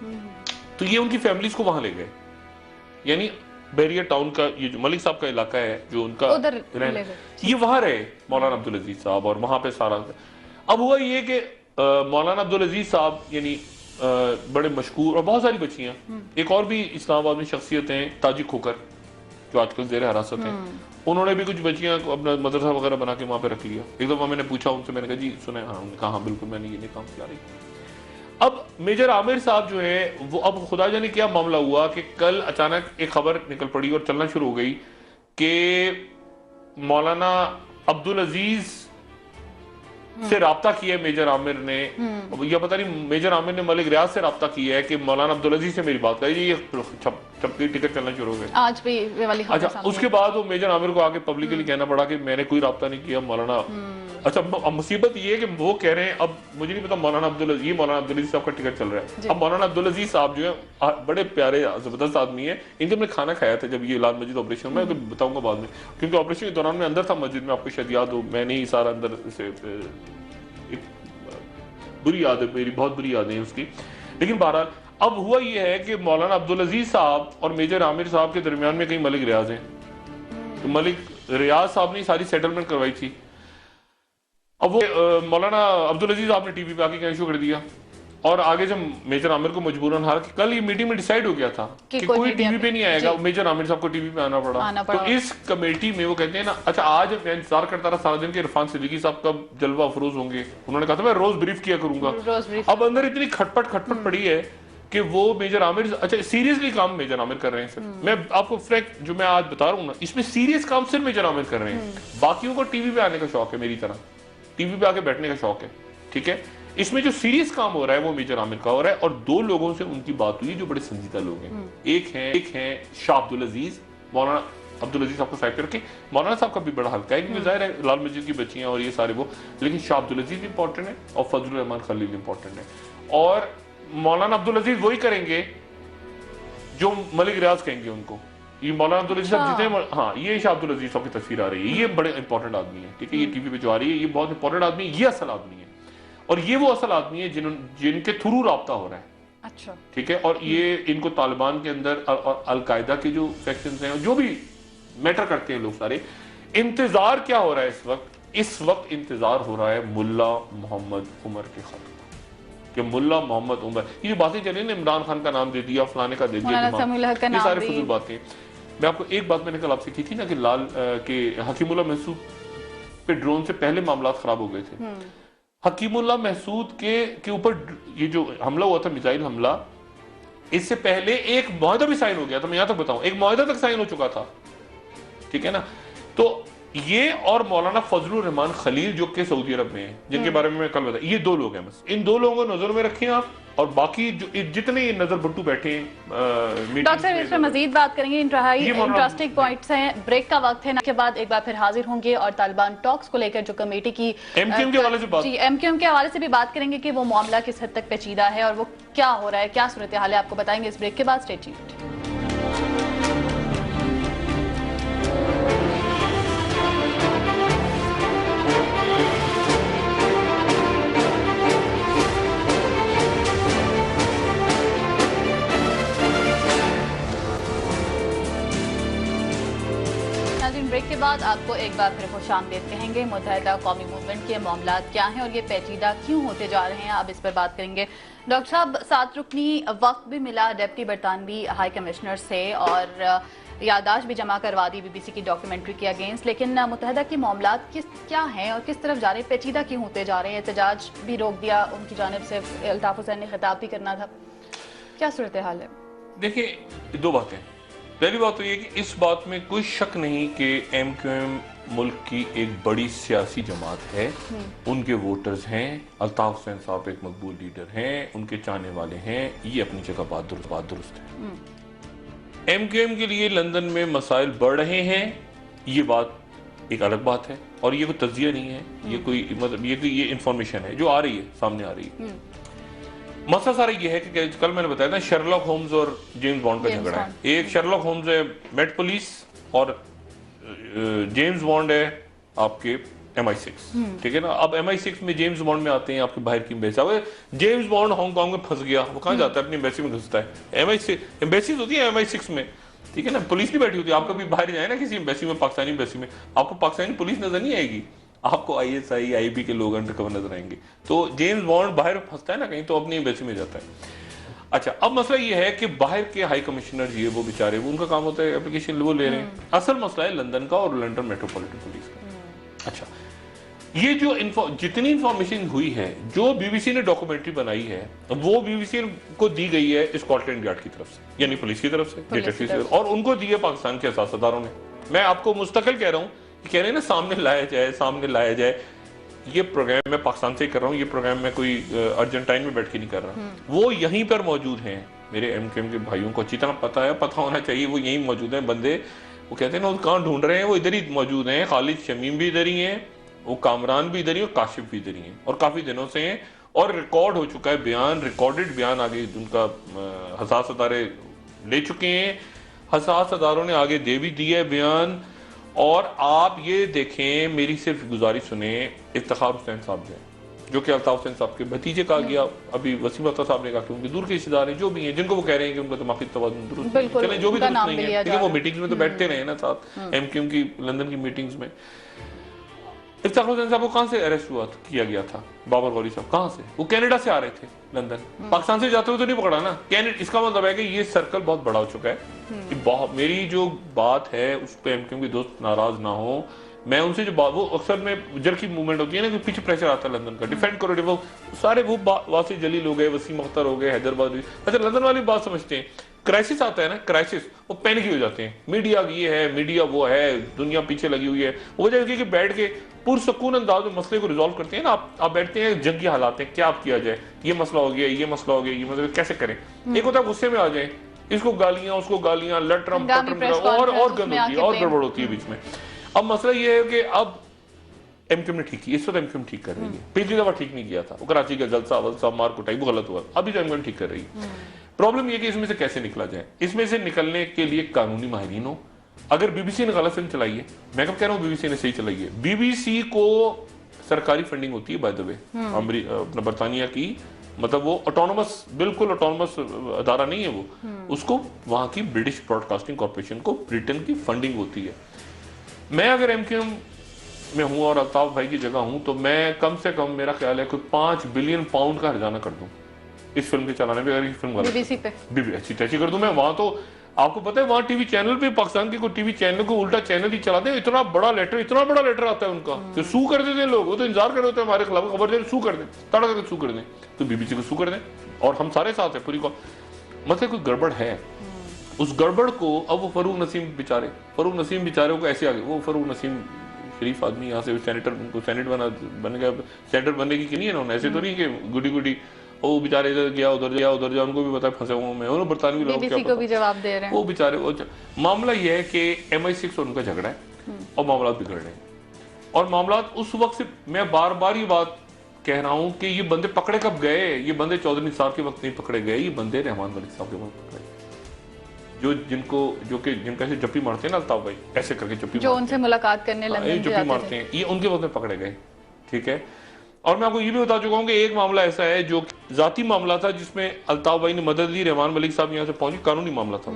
तो ये उनकी फैमिलीज को वहां ले गए, यानी बैरियर टाउन का ये जो मलिक साहब का इलाका है, जो उनका ये वहां रहे मौलाना अब्दुल अजीज साहब, और वहां पे सारा। अब हुआ ये कि मौलाना अब्दुल अजीज साहब यानी बड़े मशहूर, और बहुत सारी बच्चियां, एक और भी इस्लामाबाद में शख्सियत हैं ताजी खोकर, जो आजकल जेर हिरासत है, उन्होंने भी कुछ बच्चियां अपना मदरसा वगैरह बना के वहां पे रख लिया। एक दफा मैंने पूछा उनसे, मैंने कहा जी सुने? हाँ, उन्होंने कहा हाँ बिल्कुल, मैंने ये काम किया रही। अब मेजर आमिर साहब जो है वो, अब खुदा जाने क्या मामला हुआ कि कल अचानक एक खबर निकल पड़ी और चलना शुरू हो गई कि मौलाना अब्दुल अजीज से राब्ता किया है मेजर आमिर ने, या पता नहीं मेजर आमिर ने मलिक रियाज से राब्ता किया है कि मौलाना अब्दुल अजीज से मेरी बात करी। ये छपकी टिकट चलना शुरू हो गए आज भी वाली खबर। अच्छा, उसके बाद वो मेजर आमिर को आके पब्लिकली कहना पड़ा कि मैंने कोई राब्ता नहीं किया, मौलाना अच्छा, अब मुसीबत ये है कि वो कह रहे हैं, अब मुझे नहीं पता मौलाना अब्दुल अजीज साहब का टिकट चल रहा है। अब मौलाना अब्दुल अजीज साहब जो है बड़े प्यारे जबरदस्त आदमी है, इनके मैंने खाना खाया था जब ये लाल मस्जिद ऑपरेशन में, तो बताऊंगा बाद में, क्योंकि ऑपरेशन के दौरान मैं अंदर था मस्जिद में, आपको शायद याद हो, मैंने ही सारा अंदर से एक बुरी याद है मेरी, बहुत बुरी यादें हैं उसकी। लेकिन बहरहाल अब हुआ ये है कि मौलाना अब्दुल अजीज साहब और मेजर आमिर साहब के दरमियान में कई मलिक रियाज हैं, तो मलिक रियाज साहब ने सारी सेटलमेंट करवाई थी। अब वो मौलाना अब्दुल अजीज आपने टीवी पे आके कहना शुरू कर दिया, और आगे जब मेजर आमिर को मजबूरन, हालांकि कल ये मीटिंग में डिसाइड हो गया था कि कोई टीवी पे नहीं आएगा, मेजर आमिर साहब को टीवी पे आना पड़ा। तो इस कमेटी में वो कहते हैं ना, अच्छा आज मैं इंतजार करता रहा सारा दिन के इरफान सिद्दीकी साहब कब जलवा अफरोज होंगे, उन्होंने कहा था मैं रोज ब्रीफ किया करूंगा। अब अंदर इतनी खटपट पड़ी है कि वो मेजर आमिर, अच्छा सीरियसली काम मेजर आमिर कर रहे हैं सर, मैं आपको फ्रैंक जो मैं आज बता रहा हूँ ना, इसमें सीरियस काम सिर्फ मेजर आमिर कर रहे हैं, बाकियों को टीवी पे आने का शौक है, मेरी तरह टीवी पे आके बैठने का शौक है, ठीक है। इसमें जो सीरियस काम हो रहा है वो मेजर आमिर का हो रहा है, और दो लोगों से उनकी बात हुई जो बड़े संजीदा लोग हैं। एक हैं शाह अब्दुल अजीज, मौलाना अब्दुल अजीज साहब को साइड करके, मौलाना साहब का भी बड़ा हल्का है, क्योंकि जाहिर है लाल मस्जिद की बच्चियां और ये सारे वो, लेकिन शाह अब्दुल अजीज इंपॉर्टेंट है और फजलुर रहमान खलील इंपॉर्टेंट है, और मौलाना अब्दुल अजीज वही करेंगे जो मलिक रियाज कहेंगे उनको। ये मौलाना अब्दुल अजीज साहब जितने, हाँ ये शाह अब्दुल अजीज साहब की तस्वीर आ रही है, ये बड़े इंपॉर्टेंट आदमी है, ठीक है, ये टीवी पे जो आ रही है ये बहुत इंपॉर्टेंट आदमी है, ये असल आदमी है, और ये वो असल आदमी है जिनके थ्रू राब्ता हो रहा है। अच्छा, ठीक है, और ये इनको तालिबान के अंदर और अलकायदा के जो सेक्शंस हैं, जो भी मैटर करते हैं लोग सारे, इंतजार क्या हो रहा है इस वक्त इंतजार हो रहा है मुल्ला मोहम्मद उमर के खत कि मुल्ला मोहम्मद उमर, ये बातें चली ना, इमरान खान का नाम दे दिया, फलाने का दे दिया, ये सारे फजूल बातें। मैं आपको एक बात मैंने कल आपसे की थी ना कि लाल के हकीमुल्लाह महसूद पे ड्रोन से पहले मामला खराब हो गए थे। हकीमुल्लाह महसूद के ऊपर ये जो हमला हुआ था, मिसाइल हमला, इससे पहले एक मुआहदा भी साइन हो गया था, मैं यहां तक बताऊं, एक मुआहदा तक साइन हो चुका था, ठीक है ना। तो ये और मौलाना फजलुर रहमान खलील जो कि सऊदी अरब में हैं, जिनके बारे में मैं कल बताया, ये दो लोग हैं, बस इन दो लोगों को नजर में रखें आप, और बाकी जो जितने ये नजर बट्टू बैठे हैं। डॉक्टर साहब इस पर मजीद बात करेंगे, इंटरेस्टिंग पॉइंट्स हैं, ब्रेक का वक्त है ना, के बाद एक बार फिर हाजिर होंगे और तालिबान टॉक्स को लेकर जो कमेटी की एमक्यूएम के हवाले से बात, जी एमक्यूएम के हवाले से भी बात करेंगे कि वो मामला किस हद तक पेचीदा है और वो क्या हो रहा है, क्या सूरत हाल है, आपको बताएंगे इस ब्रेक के बाद। Stay tuned. ब्रेक के बाद आपको एक बार फिर खुशामदीद कहेंगे। मुत्तहिदा कौमी मूवमेंट के मामला क्या हैं और ये पेचीदा क्यों होते जा रहे हैं, अब इस पर बात करेंगे। डॉक्टर साहब, 7 रुकनी वक्त भी मिला डेप्टी बरतानवी हाई कमिश्नर से और यादाश्त भी जमा करवा दी बीबीसी की डॉक्यूमेंट्री के अगेंस्ट, लेकिन मुत्तहिदा के मामला क्या हैं और किस तरफ जा रहे हैं, पेचीदा क्यों होते जा रहे हैं? एहतजाज भी रोक दिया उनकी जानिब से, अल्ताफ हुसैन ने खिताब भी करना था, क्या सूरत हाल है? देखिए, दो बातें। पहली बात तो ये कि इस बात में कोई शक नहीं कि एमक्यूएम मुल्क की एक बड़ी सियासी जमात है, उनके वोटर्स हैं, अल्ताफ हुसैन साहब एक मकबूल लीडर हैं, उनके चाहने वाले हैं, ये अपनी जगह बात दुरुस्त है। एमक्यूएम के लिए लंदन में मसाइल बढ़ रहे हैं, ये बात एक अलग बात है, और ये कोई तज्जिया नहीं है, ये कोई मतलब ये इंफॉर्मेशन है जो आ रही है, सामने आ रही है। मसला सारा ये है कि कल मैंने बताया था शर्लॉक होम्स और जेम्स बॉन्ड का झगड़ा है। एक शर्लॉक होम्स है मेट पुलिस और जेम्स बॉन्ड है आपके MI6, ठीक है ना। अब MI6 में जेम्स बॉन्ड में आते हैं आपके बाहर की एम्बेसी। जेम्स बॉन्ड हांगकांग में फंस गया, वो कहाँ जाता है? अपनी एम्बेसी में घुसता है। MI6 एम्बेसीज होती है MI6 में, ठीक है ना, पुलिस नहीं बैठी होती। आप कभी बाहर जाए ना किसी एम्बेसी में, पाकिस्तानी एम्बेसी में, आपको पाकिस्तानी पुलिस नजर नहीं आएगी, आपको ISI IB के लोग अंडरकवर नजर आएंगे। तो जेम्स बॉन्ड बाहर फंसता है ना कहीं, तो अपनी एम्बेसी में जाता है। अच्छा, अब मसला ये है कि बाहर के हाई कमिश्नर जी वो बेचारे, वो उनका काम होता है एप्लीकेशन वो ले रहे हैं। असल मसला है लंदन का और लंदन मेट्रोपॉलिटन पुलिस का। अच्छा, ये जो जितनी इंफॉर्मेशन हुई है, जो BBC ने डॉक्यूमेंट्री बनाई है, वो BBC को दी गई है स्कॉटलैंड यार्ड की तरफ से, यानी पुलिस की तरफ से, और उनको दी है पाकिस्तान के सियासतदारों ने। मैं आपको मुस्तकिल कह रहा हूँ, कह रहे हैं ना सामने लाया जाए। ये प्रोग्राम मैं पाकिस्तान से कर रहा हूँ, ये प्रोग्राम मैं कोई अर्जेंटाइन में बैठ के नहीं कर रहा, वो यहीं पर मौजूद हैं। मेरे एमक्यूएम के भाइयों को अच्छी तरह पता है, पता होना चाहिए, वो यहीं मौजूद हैं बंदे। वो कहते हैं ना, वो कहाँ ढूंढ रहे हैं, वो इधर ही मौजूद हैं। खालिद शमीम भी इधर ही हैं, वो कामरान भी इधर ही और काशिफ भी इधर ही हैं और काफी दिनों से हैं और रिकॉर्ड हो चुका है बयान, रिकॉर्डेड बयान आगे उनका हसास अदारे ले चुके हैं, हसास अदारों ने आगे दे भी दिया है बयान। और आप ये देखें, मेरी सिर्फ गुजारिश सुने, इफ्तिखार हुसैन साहब जो कि अल्ताफ हुसैन साहब के भतीजे कहा गया, अभी वसीम अख्तर साहब ने कहा कि उनके दूर के रिश्तेदार हैं जो भी हैं, जिनको वो कह रहे हैं कि उनका दिमागी तवाज़ुन दुरुस्त नहीं है, चले जो भी दुरुस्त नहीं है, लेकिन वो मीटिंग्स में तो बैठते रहे ना साथ, एमक्यूएम की लंदन की मीटिंग्स में। इफ्तिखार हुसैन साहब को कहाँ से अरेस्ट हुआ किया गया था? बाबर गौरी साहब कहाँ से? वो कनाडा से आ रहे थे लंदन, पाकिस्तान से जाते हुए तो नहीं पकड़ा ना। इसका मतलब है कि ये सर्कल बहुत बड़ा हो चुका है कि बहुत, मेरी जो बात है उस पर एमक्यूएम के दोस्त नाराज ना हो, मैं उनसे जो बात, वो अक्सर में जर की मूवमेंट होती है ना कि पीछे प्रेशर आता है लंदन का, डिफेंड करो, वो सारे वो वासी जलील हो गए, वसीम अख्तर हो गए, हैदराबाद। अच्छा, लंदन वाली बात समझते हैं, क्राइसिस आता है ना, क्राइसिस, वो पैनिक हो जाते हैं, मीडिया ये है, मीडिया वो है, दुनिया पीछे लगी हुई है। वो वजह है कि बैठ के पुरसकून अंदाज में मसले को रिजॉल्व करते हैं ना, आप बैठते हैं, जंगी हालात हैं, क्या आप किया जाए, ये मसला हो गया, ये मसला हो गया, ये मसला कैसे करें। एक होता है गुस्से में आ जाए, इसको गालियां उसको गालियां, लटरम पटरम और गंद होती है और गड़बड़ होती है बीच में। अब मसला ये है कि अब एमक्यूएम ने ठीक किया, इस वक्त एमक्यूएम ठीक कर रही है, पिछली दफा ठीक नहीं किया था, वो कराची का जलसा वलसा मार कुटाई वो गलत हुआ, अभी तो एमक्यूएम ठीक कर रही है। प्रॉब्लम ये कि इसमें से कैसे निकला जाए, इसमें से निकलने के लिए कानूनी माहिरीन हो। अगर बीबीसी ने गलत फिल्म चलाई है, मैं कब कह रहा हूँ बीबीसी ने सही चलाई है, बीबीसी को सरकारी फंडिंग होती है बाय द वे, अपना बरतानिया की, मतलब वो ऑटोनोमस, बिल्कुल ऑटोनोमस अदारा नहीं है वो, उसको वहां की ब्रिटिश ब्रॉडकास्टिंग कॉर्पोरेशन को ब्रिटेन की फंडिंग होती है। मैं अगर एमक्यूएम में हूं और अल्ताफ भाई की जगह हूं तो मैं कम से कम, मेरा ख्याल है कोई 5 बिलियन पाउंड का हर्जाना कर दूं इस फिल्म के चलाने में। अगर ये फिल्म बीबीसी पे अच्छी तैसी कर दूं मैं, वहां तो आपको पता है वहां टीवी चैनल पे, पाकिस्तान के कोई टीवी चैनल को उल्टा चैनल ही चलाते हैं, इतना बड़ा लेटर आता है उनका, तो सू कर देते हैं लोग, वो तो इंतजार कर रहे होते हैं हमारे खिलाफ खबर दे, सू कर दें, तड़ा करके सू कर दें, तो बीबीसी को सू कर दें और हम सारे साथ है पूरी को। मतलब कोई गड़बड़ है, उस गड़बड़ को अब वो फरूक नसीम बेचारे को ऐसे आ गए, वो फरूक नसीम शरीफ आदमी, यहाँ से सेनेटर, उनको सेनेट बन गया, सेनेटर बनने की नहीं है ना, ऐसे तो नहीं कि गुडी वो बेचारे इधर गया उधर जा, उनको भी पता फंसे हुए मैं, उन्होंने बरतानवी लोग बीबीसी को भी जवाब दे रहे हैं, वो बेचारे। वो मामला ये है कि MI6 और उनका झगड़ा है और मामला बिगड़ रहे हैं, और मामला उस वक्त से, मैं बार बार ये बात कह रहा हूं कि ये बंदे पकड़े कब गए, ये बंदे चौधरी निसार के वक्त नहीं पकड़े गए, ये बंदे रहमान मलिक साहब के वक्त पकड़े, जिनका ऐसे जप्पी मारते हैं ना अल्ताफ भाई, ऐसे करके जप्पी, जो उनसे मुलाकात करने लंदन जप्पी मारते हैं, ये उनके वक्त में पकड़े गए। ठीक है, और मैं आपको ये भी बता चुका हूं कि एक मामला ऐसा है जो जाती मामला था, जिसमें अल्ताफ भाई ने मदद ली, रहमान मलिक साहब यहाँ से पहुंचे, कानूनी मामला था,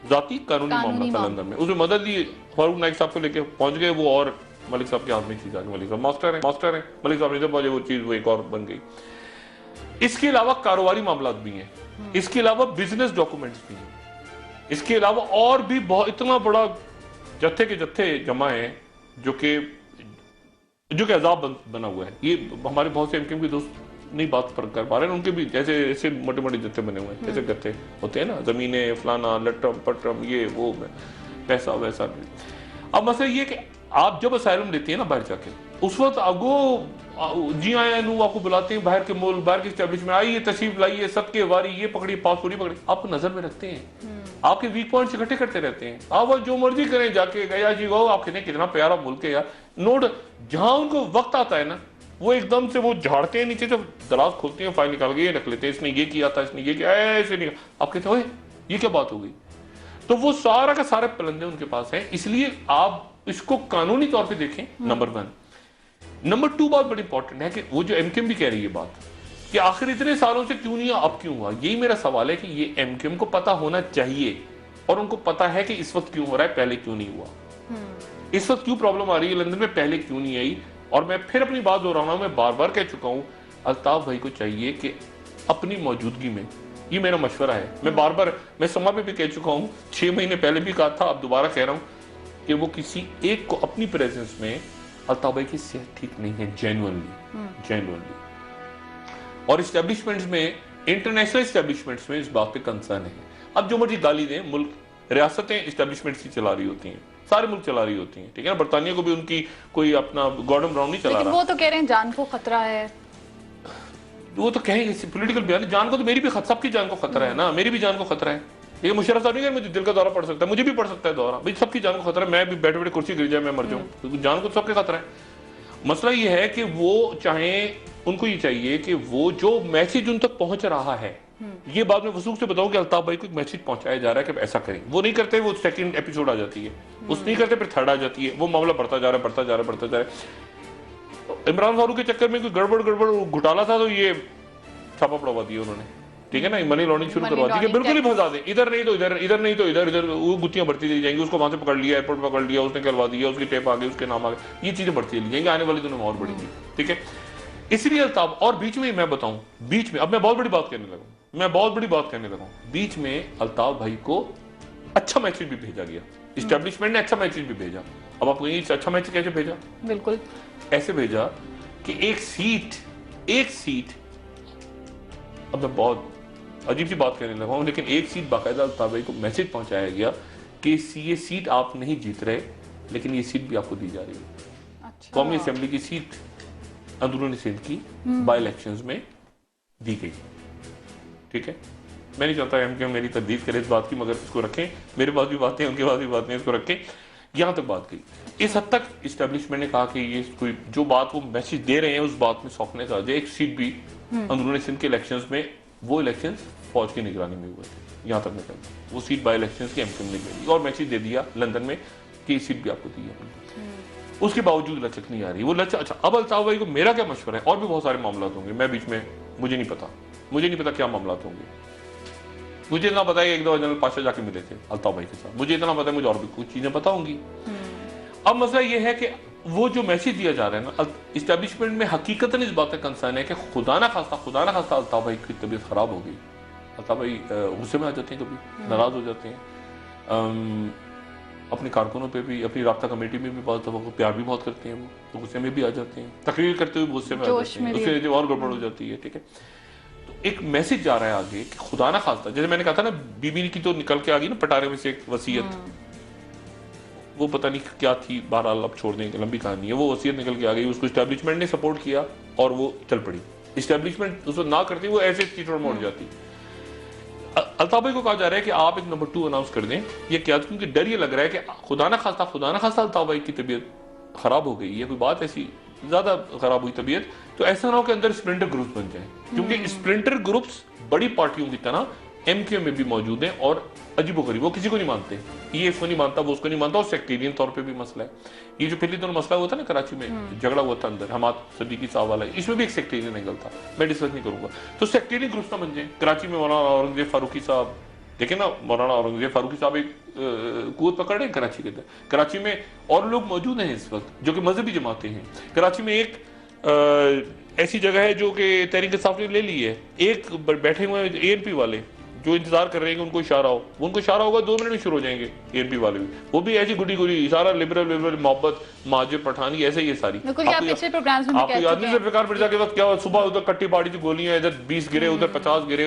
जाती कानूनी मामला था लंदन में, उसमें मदद ली, फारूक नाइक साहब को लेके पहुंच गए वो, और मलिक साहब के हाथ में चीज आ गई, मलिक साहब मास्टर है, मलिक साहब ने जब पहुंचे वो चीज वो एक और बन गई। इसके अलावा कारोबारी मामला भी हैं, इसके अलावा बिजनेस डॉक्यूमेंट्स भी हैं, इसके अलावा और भी बहुत, इतना बड़ा जत्थे के जत्थे जमा है जो कि अजाब बना हुआ है। ये हमारे बहुत से एमक्यूएम के दोस्त नहीं बात पर कर पा रहे हैं, उनके भी जैसे ऐसे मोटे मोटे जत्थे बने हुए हैं, जैसे गत्थे होते हैं ना, जमीनें फलाना लटरम पटरम ये वो, पैसा वैसा। अब मसला ये कि आप जब असाइलम लेते हैं ना बाहर जाके, उस वक्त आपको जी आए नू आपको बुलाते हैं, बाहर के मुल्क, बाहर की एस्टेब्लिशमेंट, आइए तशरीफ लाइए, सबके वारी, ये पकड़ी पासपोर्ट पकड़ी, आपको नजर में रखते हैं, आपके वीक पॉइंट्स इकट्ठे करते रहते हैं, आप जो मर्जी करें जाके, गया जी वो आप कहते हैं कितना प्यारा मुल्क है यार, नोट जहां उनको वक्त आता है ना, वो एकदम से वो झाड़ते हैं नीचे, जब दराज खोलते हैं फाइल निकाल के ये रख लेते हैं, इसने ये किया था, इसने ये किया, ऐसे नहीं, आप कहते हैं ये क्या बात हो गई। तो वो सारा का सारे पलंदे उनके पास हैं, इसलिए आप इसको कानूनी तौर पे देखें, नंबर 1। नंबर 2 बात बड़ी इंपॉर्टेंट है कि वो जो एमक्यूएम भी कह रही है बात कि आखिर इतने सालों से क्यों नहीं, अब क्यों हुआ, यही मेरा सवाल है कि ये एमक्यूएम को पता होना चाहिए, और उनको पता है कि इस वक्त क्यों हो रहा है, पहले क्यों नहीं हुआ, इस वक्त क्यों प्रॉब्लम आ रही है लंदन में, पहले क्यों नहीं आई। और मैं फिर अपनी बात दोहराना, मैं बार बार कह चुका हूं, अल्ताफ भाई को चाहिए कि अपनी मौजूदगी में, ये मेरा मशवरा है, मैं बार बार, मैं समा पे भी कह चुका हूं, 6 महीने पहले भी कहा था, अब दोबारा कह रहा हूं कि वो किसी एक को अपनी प्रेजेंस में, अल्ताफ भाई की सेहत ठीक नहीं है जेन्युइनली, और एस्टेब्लिशमेंट्स में, इंटरनेशनल एस्टेब्लिशमेंट्स में इस बात पे कंसर्न है। अब जो मर्जी गाली दें, मुल्क, रियासतें एस्टेब्लिशमेंट्स की चला रही होती हैं, सारे मुल्क चला रही होती हैं, ठीक है ना, बरतानिया को भी उनकी कोई अपना गॉर्डन ब्राउन नहीं चला रहा, वो तो कह रहे हैं जान को खतरा है, वो तो कहेंगे पॉलिटिकल बयान, जान को तो मेरी भी, सबकी जान को खतरा है ना, मेरी भी जान को खतरा है, ये मुशर्रफ साहब नहीं कह, मुझे दिल का दौरा पड़ सकता है, मुझे भी पड़ सकता है दौरा, भाई सबकी जान को खतरा है, मैं भी बैठे बैठे कुर्सी गिर जाए, मैं मर जाऊं, तो जान को सबके खतरा है। मसला ये है कि वो चाहे, उनको ये चाहिए कि वो जो मैसेज उन तक पहुंच रहा है, ये बाद में वसूख से बताओ कि अल्ताफ भाई को एक मैसेज पहुंचाया जा रहा है कि ऐसा करें। वो नहीं करते, वो सेकंड एपिसोड आ जाती है, उस नहीं करते, फिर थर्ड आ जाती है, वो मामला बढ़ता जा रहा है, बढ़ता जा रहा है, बढ़ता जा रहा है। इमरान फारूक के चक्कर में कोई गड़बड़ घोटाला था तो ये छापा पड़वा दिया उन्होंने, ठीक है ना, मनी लॉन्ड्रिंग शुरू करवा दी कि बिल्कुल ही फंसा दें, इधर नहीं तो इधर, इधर नहीं तो इधर, इधर वो गुत्तियां बढ़ती चली जाएंगी। उसको वहां से पकड़ लिया, एयरपोर्ट पकड़ लिया, उसने करवा दिया, उसकी टेप आ गई, उसके नाम आ गए, ये चीजें बढ़ती चली जाएंगी, आने वाली दिनों में और बढ़ेंगी, ठीक है। इसलिए अल्ताफ, और बीच में मैं बताऊं, बीच में अब मैं बहुत बड़ी बात कहने लगा, बीच में अल्ताफ भाई को अच्छा मैसेज भी भेजा गया, इस्टेब्लिशमेंट ने अच्छा मैसेज भी भेजा। अब आपको ये अच्छा मैसेज कैसे भेजा? बिल्कुल ऐसे भेजा कि एक सीट, अब मैं बहुत अजीब सी बात कहने लगा हूं, लेकिन एक सीट बाकायदा अल्ताफ भाई को मैसेज पहुंचाया गया कि ये सीट आप नहीं जीत रहे, लेकिन ये सीट भी आपको दी जा रही है। अच्छा। कौमी असेंबली की सीट अंदरूनी सिंध की बाई इलेक्शंस में दी गई, ठीक है। मैं नहीं चाहता एमक्यूएम मेरी तदीफ करे इस बात की, मगर इसको रखें, मेरे पास भी बातें, उनके पास भी बातें, इसको रखें। यहां तक बात गई, इस हद तक इस्टेब्लिशमेंट ने कहा कि ये कोई जो बात वो मैसेज दे रहे हैं उस बात में सॉफ्टनेस आ जाए। एक सीट भी अंदरूनी सिंध के इलेक्शंस में, वो इलेक्शंस फौज की निगरानी में हुए थे, यहां तक मैं कहता हूं, वो सीट बाई इलेक्शंस की एमक्यूएम ने ले ली और मैसेज दे दिया लंदन में कि ये सीट भी आपको दी है। उसके बावजूद लचक नहीं आ रही, वो लचक। अच्छा, अब अल्ताफ भाई को मेरा क्या मशवरा है, और भी बहुत सारे मामला होंगे, मैं बीच में, मुझे नहीं पता क्या मामला होंगे। मुझे इतना पता है एक दो जनरल पाशा जाके मिले थे अल्ताफ भाई के साथ, मुझे इतना पता है, मुझे और भी कुछ चीजें पता होंगी। अब मसला ये है कि वो जो मैसेज दिया जा रहा है ना, इस्टेब्लिशमेंट में हकीकतन इस बात का कंसर्न है कि खुदा ना खास्ता अल्ताफ भाई की तबीयत खराब हो गई, अल्ताफ भाई गुस्से में आ जाते हैं, कभी नाराज हो जाते हैं, अपने कारकुनों पे भी, अपनी राब्ता कमेटी में भी बहुत दफा प्यार भी बहुत करते हैं, वो तो गुस्से में भी आ जाते हैं, तकरीर करते हुए गुस्से में आ जाते हैं, उससे और गड़बड़ हो जाती है, ठीक है। तो एक मैसेज जा रहा है आगे कि खुदा ना खास्ता, जैसे मैंने कहा था ना, बीबी की तो निकल के आ गई ना पटारे में से एक वसीयत, वो पता नहीं क्या थी, बहरहाल अब छोड़ दें, लंबी कहानी है, वो वसीयत निकल के आ गई, उसको इस्टेब्लिशमेंट ने सपोर्ट किया और वो चल पड़ी। इस्टेब्लिशमेंट उसको ना करती, वो ऐसे चीटों मोड़ जाती। अल्ताफ भाई को कहा जा रहा है कि आप एक नंबर 2 अनाउंस कर दें, ये क्या, क्योंकि डर ये लग रहा है कि खुदा ना खास्ता अल्ताफ भाई की तबीयत खराब हो गई है, कोई बात ऐसी ज्यादा खराब हुई तबीयत, तो ऐसा ना हो कि अंदर स्प्लिंटर ग्रुप्स बन जाए, क्योंकि स्प्लिंटर ग्रुप्स बड़ी पार्टियों की तरह एमक्यूएम में भी मौजूद हैं और अजीबोगरीब, वो किसी को नहीं मानते, ये इसको नहीं मानता, वो उसको नहीं मानता, और सेक्टेरियन तौर पे भी मसला है। ये जो पहले दोनों मसला हुआ था ना कराची में, झगड़ा हुआ था अंदर हमाद सदीकी साहब वाला, इसमें भी एक सेक्टेरियन एंगल था, मैं डिस्कस नहीं करूंगा। तो सेक्टेरियन ग्रुप्स ना बन जाए। कराची में मौलाना औरंगजेब फारूकी साहब, देखे ना, मौलाना औरंगजेब फारूकी साहब एक कुवत पकड़ रहे हैं कराची के अंदर, कराची में और लोग मौजूद हैं इस वक्त जो कि मजहबी जमातें हैं। कराची में एक ऐसी जगह है जो कि तहरीक इंसाफ ने ले ली है, एक बैठे हुए एएनपी वाले जो इंतजार कर रहे हैं कि उनको इशारा हो, उनको इशारा होगा 2 मिनट में शुरू हो जाएंगे एएनपी वाले भी, वो भी ऐसी गुडी गुडी सारा लिबरल मोहब्बत महाजिर पठानी ऐसे ही है सारी। आपको याद नहीं ज़ुल्फ़िकार मिर्ज़ा के वक्त क्या हुआ, सुबह उधर कट्टी बाड़ी की गोलियां, इधर 20 गिरे, उधर 50 गिरे,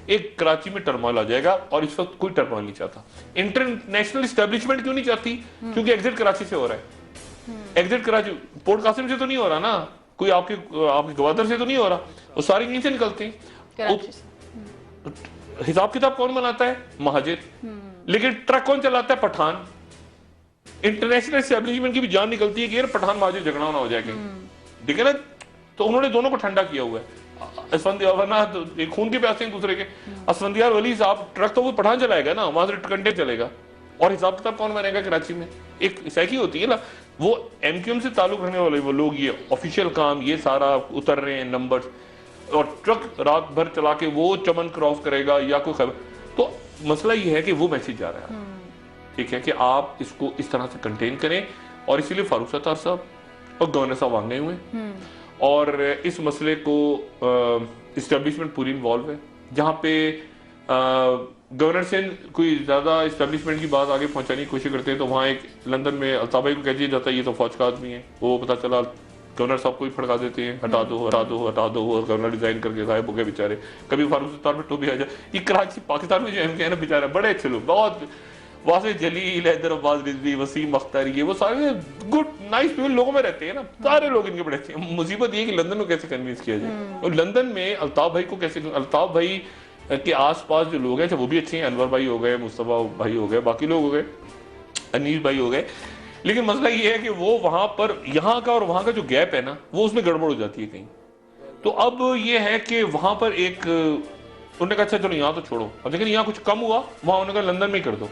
एक कराची में टर्मोइल आ जाएगा, और इस वक्त कोई टर्मोइल नहीं चाहता। इंटरनेशनल एस्टेब्लिशमेंट क्यों नहीं चाहती? क्योंकि एग्जिट कराची से हो रहा है, एग्जिट कराची पोर्ट कासिम से तो नहीं हो रहा ना, कोई आपके गवादर से तो नहीं हो रहा, वो सारे यहीं से निकलते हैं। हिसाब किताब कौन बनाता है? महाजिर। लेकिन ट्रक कौन चलाता है? पठान। इंटरनेशनल एस्टेब्लिशमेंट की भी जान निकलती है कि यार पठान महाजिर झगड़ा ना हो जाए कहीं, ठीक है ना। तो उन्होंने दोनों को ठंडा किया हुआ है, वरना तो खून के प्यासे एक दूसरे के। असफंदियार वली साहब ट्रक तो वो पठान चलाएगा ना, वहां से कंटेनर चलेगा, और हिसाब किताब कौन बनेगा कराची में? एक सैकी होती है ना, वो एमक्यूएम से ताल्लुक रखने वाले वो लोग, ये ऑफिशियल काम, ये सारा उतर रहे हैं नंबर, और ट्रक रात भर चला के वो चमन क्रॉस करेगा या कोई खबर। तो मसला ये है कि वो मैसेज जा रहा है, ठीक है, कि आप इसको इस तरह से कंटेन करें, और इसीलिए फारूक सत्तार साहब और गवर्नर साहब आ गए हुए, और इस मसले को इस्टेब्लिशमेंट पूरी इन्वॉल्व है। जहाँ पे गवर्नर से कोई ज्यादा इस्टेब्लिशमेंट की बात आगे पहुंचाने की कोशिश करते हैं, तो वहाँ एक लंदन में अल्ताफ भाई को कह दिया जाता है ये तो फौज का आदमी है, वो पता चला गवर्नर साहब को ही फड़का देते हैं, हटा दो हटा दो हटा दो, और गवर्नर रिजाइन करके गायब हो गए बेचारे। कभी फारूक सत्तार पे टोपी आ जाए। ये कराची पाकिस्तान में जो एमके है ना बेचारा, बड़े अच्छे लोग, बहुत वासे जलील, हैदर अब्बास रिजवी, वसीम अख्तर, ये वो सारे गुड नाइस पीपल लोगों में रहते हैं ना, सारे लोग इनके बड़े अच्छे। मुसीबत ये कि लंदन को कैसे कन्विंस किया जाए, और लंदन में अल्ताफ भाई को कैसे, अल्ताफ भाई के आसपास जो लोग हैं वो भी अच्छे हैं, अनवर भाई हो गए, मुस्तफा भाई हो गए, बाकी लोग हो गए, अनीस भाई हो गए, लेकिन मसला ये है कि वो वहां पर यहाँ का और वहां का जो गैप है ना, वो उसमें गड़बड़ हो जाती है कहीं। तो अब ये है कि वहां पर एक उन्होंने कहा अच्छा चलो यहाँ तो छोड़ो, अब लेकिन यहाँ कुछ कम हुआ, वहां उन्होंने कहा लंदन में कर दो।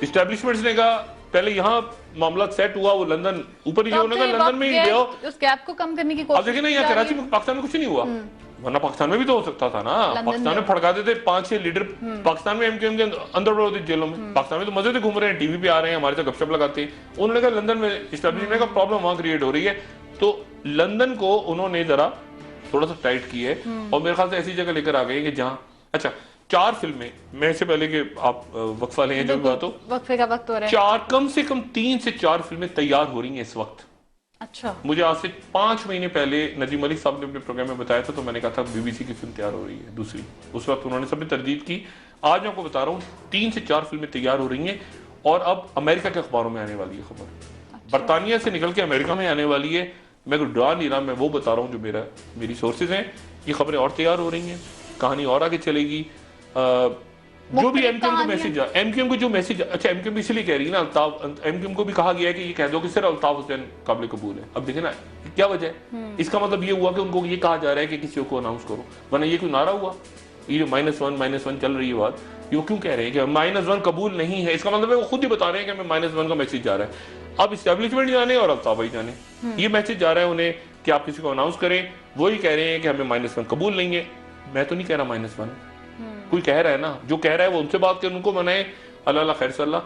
इस्टेब्लिशमेंट्स ने कहा पहले यहाँ मामला सेट हुआ, वो लंदन ऊपर नीचे, उन्होंने कहा लंदन में ही ले आओ, उस गैप को कम करने की अब कोशिश देखिए ना यहाँ कराची में पाकिस्तान में कुछ नहीं हुआ, वरना पाकिस्तान में भी तो हो सकता था ना। पाकिस्तान में फड़काते थे 5-6 लीडर, पाकिस्तान में एमक्यूएम के अंदर बढ़ होते जेलों में, पाकिस्तान में तो मजे से घूम रहे हैं, टीवी पे आ रहे हैं, हमारे साथ गपशप लगाते हैं। उन्होंने कहा लंदन में इस्टेब्लिशमेंट का प्रॉब्लम वहां क्रिएट हो रही है, तो लंदन को उन्होंने जरा थोड़ा सा टाइट की है, और मेरे ख्याल से ऐसी जगह लेकर आ गए कि जहां अच्छा 4 फिल्में, मैं इससे पहले कि आप वक्फा लें जो भी बात हो, वक्फे का वक्त हो रहा है, 4 कम से कम 3 से 4 फिल्में तैयार हो रही हैं इस वक्त। अच्छा, मुझे आज से 5 महीने पहले नजीम मलिक साहब ने अपने प्रोग्राम में बताया था, तो मैंने कहा था बीबीसी की फिल्म तैयार हो रही है दूसरी, उस वक्त उन्होंने सबने तरदीद की। आज मैं आपको बता रहा हूँ 3 से 4 फिल्में तैयार हो रही हैं, और अब अमेरिका के अखबारों में आने वाली है खबर, अच्छा। बरतानिया से निकल के अमेरिका में आने वाली है। मैं कोई डरा नहीं रहा, मैं वो बता रहा हूँ जो मेरी सोर्सेज हैं, ये खबरें और तैयार हो रही हैं, कहानी और आगे चलेगी। जो भी एमक्यूएम को मैसेज, एमक्यूएम को जो मैसेज, अच्छा एमक्यूएम इसलिए कह रही है ना, अल्ताफ, एमक्यूएम को भी कहा गया है कि ये कह दो कि सिर्फ अल्ताफ हुसैन काबिल कबूल है। अब देखे ना क्या वजह है, इसका मतलब ये हुआ कि उनको ये कहा जा रहा है कि किसी को अनाउंस करो, वरना ये कोई नारा हुआ, ये जो -1 चल रही है बात, ये क्यों कह रहे हैं कि -1 कबूल नहीं है, इसका मतलब है वो खुद ही बता रहे हैं कि हमें -1 का मैसेज जा रहा है। अब इस्टेब्लिशमेंट जाने और अल्ताफ भाई जाने, ये मैसेज जा रहा है उन्हें कि आप किसी को अनाउंस करें, वही कह रहे हैं कि हमें -1 कबूल नहीं है। मैं तो नहीं कह रहा -1, कोई कह रहा है ना, जो कह रहा है वो उनसे बात करें, उनको मनाए, अल्लाह खैर सल्ला।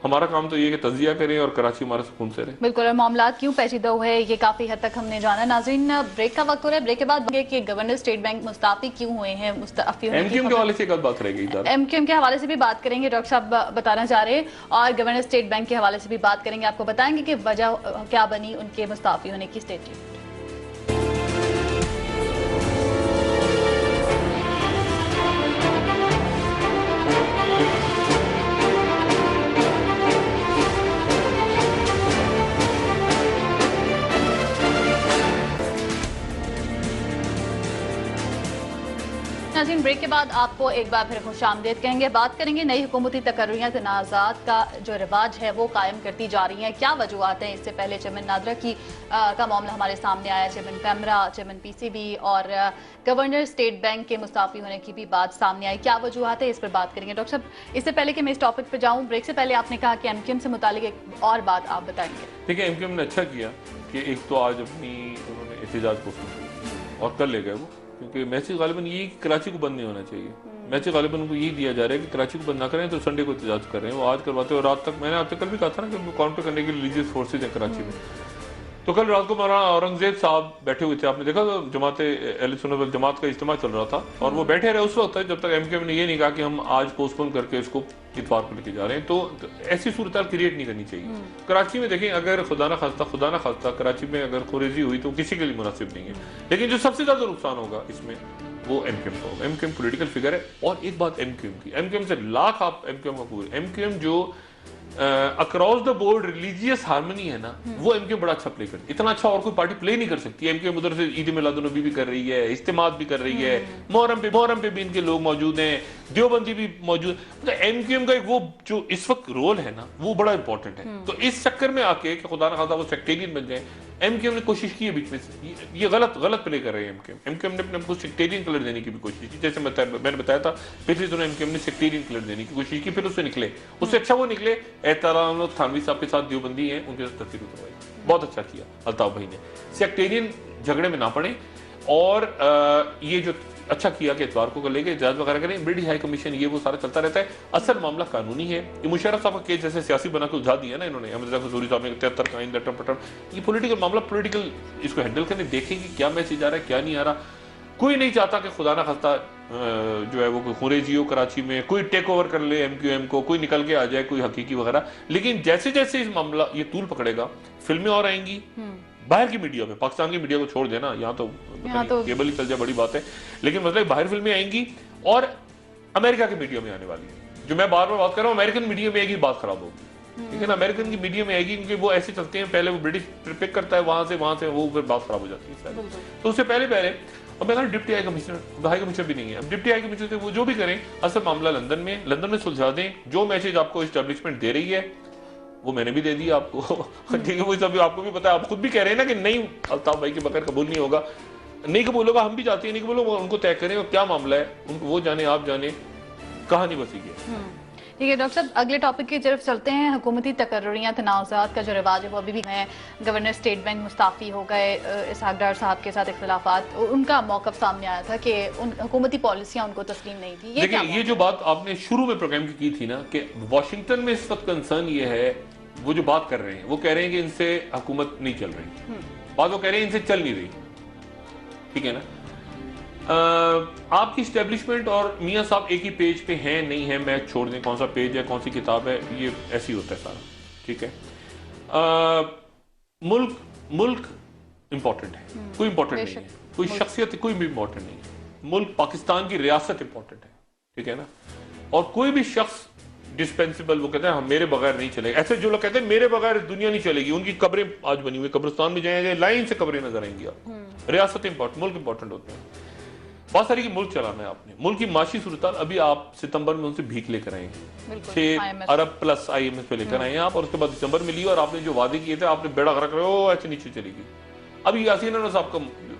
हमारा काम तो ये कि तजिया करें और कराची हमारा सुकून से रहे। बिल्कुल, और मामला क्यों पेचीदा हुए ये काफी हद तक हमने जाना। नाज़रीन, ब्रेक का वक्त हो रहा है, ब्रेक के बाद कि गवर्नर स्टेट बैंक मुस्ताफी क्यों हुए हैं, मुस्ताफी एमक्यूएम के हवाले से एक बात रहेगी, एमक्यूएम के हवाले से भी बात करेंगे, डॉक्टर साहब बताना चाह रहे हैं, और गवर्नर स्टेट बैंक के हवाले से भी बात करेंगे, आपको बताएंगे कि वजह क्या बनी उनके मुस्ताफी होने की। स्टेट नाज़रीन, ब्रेक के बाद आपको एक बार फिर खुशामदीद कहेंगे। बात करेंगे नई हुकूमती तकर्रियाँ तनाज़ात का जो रिवाज है वो कायम करती जा रही हैं, क्या वजूहत हैं। इससे पहले चेयरमैन नादरा का मामला हमारे सामने आया, चेयरमैन पैमरा, चेयरमैन पीसीबी और गवर्नर स्टेट बैंक के मुस्ताफी होने की भी बात सामने आई, क्या वजूहत है, इस पर बात करेंगे। डॉक्टर साहब, इससे पहले कि मैं इस टॉपिक पर जाऊँ, ब्रेक से पहले आपने कहा कि एमक्यूएम से मुतालिक एक और बात आप बताएंगे। देखिए, एमक्यूएम ने अच्छा किया कि एक तो आज अपनी उन्होंने एहतजाज पोस्ट और कर ले गए वो, क्योंकि मैसेज गालिबन यही कराची को बंद नहीं होना चाहिए। मैसेज गालिबन उनको यही दिया जा रहा है कि कराची को बंद ना करें तो संडे को एहतजाज कर रहे हैं, वो आज करवाते हैं। और रात तक मैंने आपसे कल भी कहा था ना कि उनको काउंटर करने के लिए रिलीजियस फोर्सेज हैं कराची में। तो कल रात को मौलाना औरंगजेब साहब बैठे हुए थे, आपने देखा जमात अहले सुन्नत वल जमात का इज्तिमा चल रहा था, और वो बैठे रहे उस वक्त जब तक एमक्यूएम ने ये नहीं कहा कि हम आज पोस्टपोन करके इसको इतवार को लेके जा रहे हैं। तो ऐसी सूरत क्रिएट नहीं करनी चाहिए। कराची में देखें, अगर खुदा ना खास्ता कराची में अगर खुरेजी हुई तो किसी के लिए मुनासिब नहीं है, लेकिन जो सबसे ज्यादा नुकसान होगा इसमें वो एमक्यूएम का होगा। एमक्यूएम पॉलिटिकल फिगर है। और एक बात एमक्यूएम की, एमक्यूएम से लाख आप एमक्यूएम का पूरे, एमक्यूएम जो across the board religious harmony है ना, वो एमक्यूएम बड़ा अच्छा प्ले करती है। इतना अच्छा और कोई पार्टी प्ले नहीं कर सकती। एमक्यूएम उधर से ईद मिलादुन्नबी भी कर रही है, इज्तिमात भी कर रही है, मुहर्रम पे भी इनके लोग मौजूद हैं, देवबंदी भी मौजूद। मतलब एमक्यूएम का एक वो जो इस वक्त रोल है ना, वो बड़ा इंपॉर्टेंट है। तो इस चक्कर में आके कि खुदा ना खास्ता वो सेक्टेरियन बन जाए, एमक्यूएम ने कोशिश की है बीच में से, ये गलत प्ले कर रहे हैं एमक्यूएम। एमक्यूएम ने अपने सेक्टेरियन कलर देने की भी कोशिश की, जैसे मैंने बताया था पिछले दिनों एमक्यूएम ने सेक्टेरियन कलर देने की कोशिश की, फिर उससे निकले, उससे अच्छा वो निकले एहतराम थानवी साहब के साथ देवबंदी हैं, उनके साथ तस्वीर उतरवाई, बहुत अच्छा किया अल्ताफ भाई ने, सेक्टेरियन झगड़े में ना पड़े। और ये जो अच्छा किया कि इतवार को लेके इजाजत वगैरह करें, ब्रिटिश हाई कमीशन, ये वो सारा चलता रहता है। असल मामला कानूनी है। ये मुशर्रफ साहब का केस जैसे सियासी बना के उलझा दिया ना इन्होंने, अहमद रजा खजूरी साहब ने 73 का लटम पटम, ये पॉलिटिकल मामला, पॉलिटिकल इसको हैंडल करने, देखेंगे क्या मैसेज आ रहा है क्या नहीं आ रहा। कोई नहीं चाहता कि खुदा ना खास्ता जो है वो कोई खुरेजी हो कराची में, कोई टेक ओवर कर ले एमक्यूएम को, कोई निकल के आ जाए, कोई हकीकी वगैरह। लेकिन जैसे जैसे इस मामला ये तूल पकड़ेगा, फिल्में और आएंगी बाहर की मीडिया में, पाकिस्तान की मीडिया को छोड़ देना, यहाँ तो केबल ही चल जाए बड़ी बात है, लेकिन मतलब बाहर फिल्में आएंगी और अमेरिका की मीडिया में आने वाली है। जो मैं बार बार बात कर रहा हूँ, अमेरिकन मीडिया में आएगी बात खराब होगी, लेकिन अमेरिकन की मीडिया में आएगी क्योंकि वो ऐसे चलते हैं, पहले वो ब्रिटिश पिक करता है वहां से वो फिर बात खराब हो जाती है। तो उससे पहले और मैं डिप्टी हाई कमिश्नर भी नहीं है, अब डिप्टी हाई कमिश्नर से वो जो भी करें, असल मामला लंदन में सुलझा दें। जो मैसेज आपको एस्टेब्लिशमेंट दे रही है वो मैंने भी दे दी आपको। ठीक है, वो सब आपको भी पता है, आप खुद भी कह रहे हैं ना कि नहीं अल्ताफ भाई के बगैर कबूल नहीं होगा, नहीं कबूल होगा, हम भी चाहते हैं नहीं कबूल होगा, उनको तय करें और क्या मामला है उनको वो जाने, आप जाने, कहानी बसी है। ठीक है डॉक्टर साहब, अगले टॉपिक की तरफ चलते हैं। हुकूमती तकर्रुरियां तनाज़ात का जो रिवाज है वो अभी भी है। गवर्नर स्टेट बैंक मुस्ताफ़ी हो गए, इसहाक डार साहब के साथ इख्तिलाफात, उनका मौक़िफ़ सामने आया था कि उन हुकूमती पॉलिसियां उनको तस्लीम नहीं थी। देखिए ये जो बात आपने शुरू में प्रोग्राम की थी ना कि वाशिंगटन में इस वक्त कंसर्न ये है, वो जो बात कर रहे हैं वो कह रहे हैं कि इनसे हुकूमत नहीं चल रही, बात वो कह रहे हैं इनसे चल नहीं रही, ठीक है ना। आपकी स्टैब्लिशमेंट और मियां साहब एक ही पेज पे हैं नहीं है, मैं छोड़ दें कौन सा पेज है कौन सी किताब है, ये ऐसे ही होता है सारा, ठीक है। मुल्क इंपॉर्टेंट है, कोई इंपॉर्टेंट नहीं है, कोई शख्सियत कोई भी इंपॉर्टेंट नहीं है, मुल्क पाकिस्तान की रियासत इंपॉर्टेंट है, ठीक है ना। और कोई भी शख्स डिस्पेंसिबल, वो कहते हैं हम मेरे बगैर नहीं चलेगा, ऐसे जो लोग कहते हैं मेरे बगैर दुनिया नहीं चलेगी, उनकी कब्रें आज बनी हुई, कब्रिस्तान में जाएंगे लाइन से कब्रें नजर आएंगी। आप रियासत इंपॉर्टेंट, मुल्क इंपॉर्टेंट होते हैं। बहुत सारी की मुल्क चलाना है आपने, मुल्क की माशी सूरत अभी आप सितंबर में उनसे भीख लेकर आएंगे, 6 अरब प्लस IMF पे लेकर आए आप, और उसके बाद दिसंबर में लिया और आपने जो वादे किए थे आपने बेड़ा गर्क रहे हो, ऐसे नीचे चलेगी। अभी यासीन अनवर साहब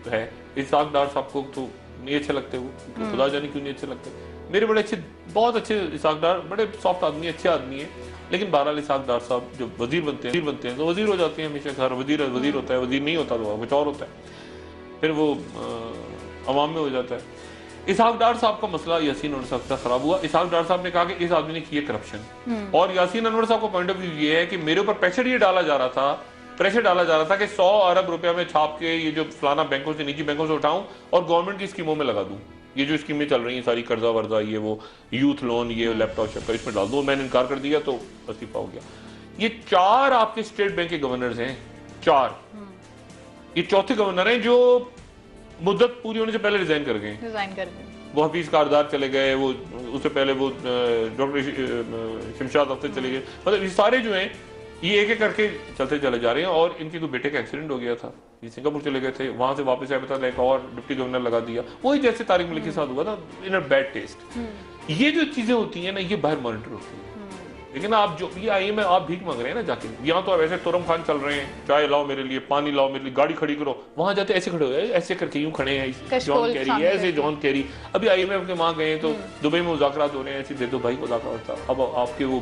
का है, इसहाक डार साहब को तो नहीं अच्छे लगते, वो खुदा जाने क्यों नहीं अच्छे लगते, मेरे बड़े अच्छे, बहुत अच्छे इसहाक डार, बड़े सॉफ्ट आदमी, अच्छे आदमी है, लेकिन बहरहाल इसहाक डार साहब जो वजीर बनते हैं तो वजीर हो जाते हैं हमेशा, हर वजीर होता है, वजीर नहीं होता तो कुछ और होता है, फिर वो अवाम में हो जाता है। इसहाक डार साहब का मसला यासीन अनवर साहब का खराब हुआ। इसहाक डार साहब ने कहा कि इस आदमी ने किया करप्शन, और यासीन अनवर साहब का पॉइंट ऑफ व्यू ये है कि मेरे ऊपर प्रेशर ये डाला जा रहा था, प्रेशर डाला जा रहा था कि 100 अरब रुपया में छाप के ये जो फलाना बैंकों से, निजी बैंकों से उठाऊं और गवर्नमेंट की स्कीमों में लगा दूं, ये जो स्कीमें चल रही हैं सारी कर्जा वर्जा, ये वो यूथ लोन, ये लैपटॉप शैपटॉप, इसमें डाल दूं। मैंने इनकार कर दिया तो इस्तीफा हो गया। ये 4 आपके स्टेट बैंक के गवर्नर्स हैं, 4, ये चौथे गवर्नर हैं जो मुद्दत पूरी होने से पहले रिजाइन कर गए। वो हफीज कारदार चले गए, वो उससे पहले वो डॉक्टर शमशाद अख्तर चले गए, मतलब ये सारे जो हैं ये एक एक करके चलते चले जा रहे हैं। और इनके कोई बेटे का एक्सीडेंट हो गया था, ये सिंगापुर चले गए थे, वहां से वापस आए, बता एक और डिप्टी गवर्नर लगा दिया, वही जैसे तारिक मलिक के साथ हुआ था, इन अ बैड टेस्ट। ये जो चीजें होती हैं ना, ये बाहर मॉनिटर होती है, लेकिन आप जो ये IMF आप भीख मांग रहे हैं ना जाके, यहाँ तो वैसे तुरम खान चल रहे हैं, चाय लाओ मेरे लिए, पानी लाओ मेरे लिए, गाड़ी खड़ी करो, वहां जाते ऐसे खड़े हो, ऐसे करके यूं खड़े हैं, जॉन कैरी ऐसे, जॉन कैरी। अभी IMF के वहां गए तो दुबई में मुज़ाकरात हो रहे हैं, ऐसे दे दो भाई मुज़ाकरात, अब आपके वो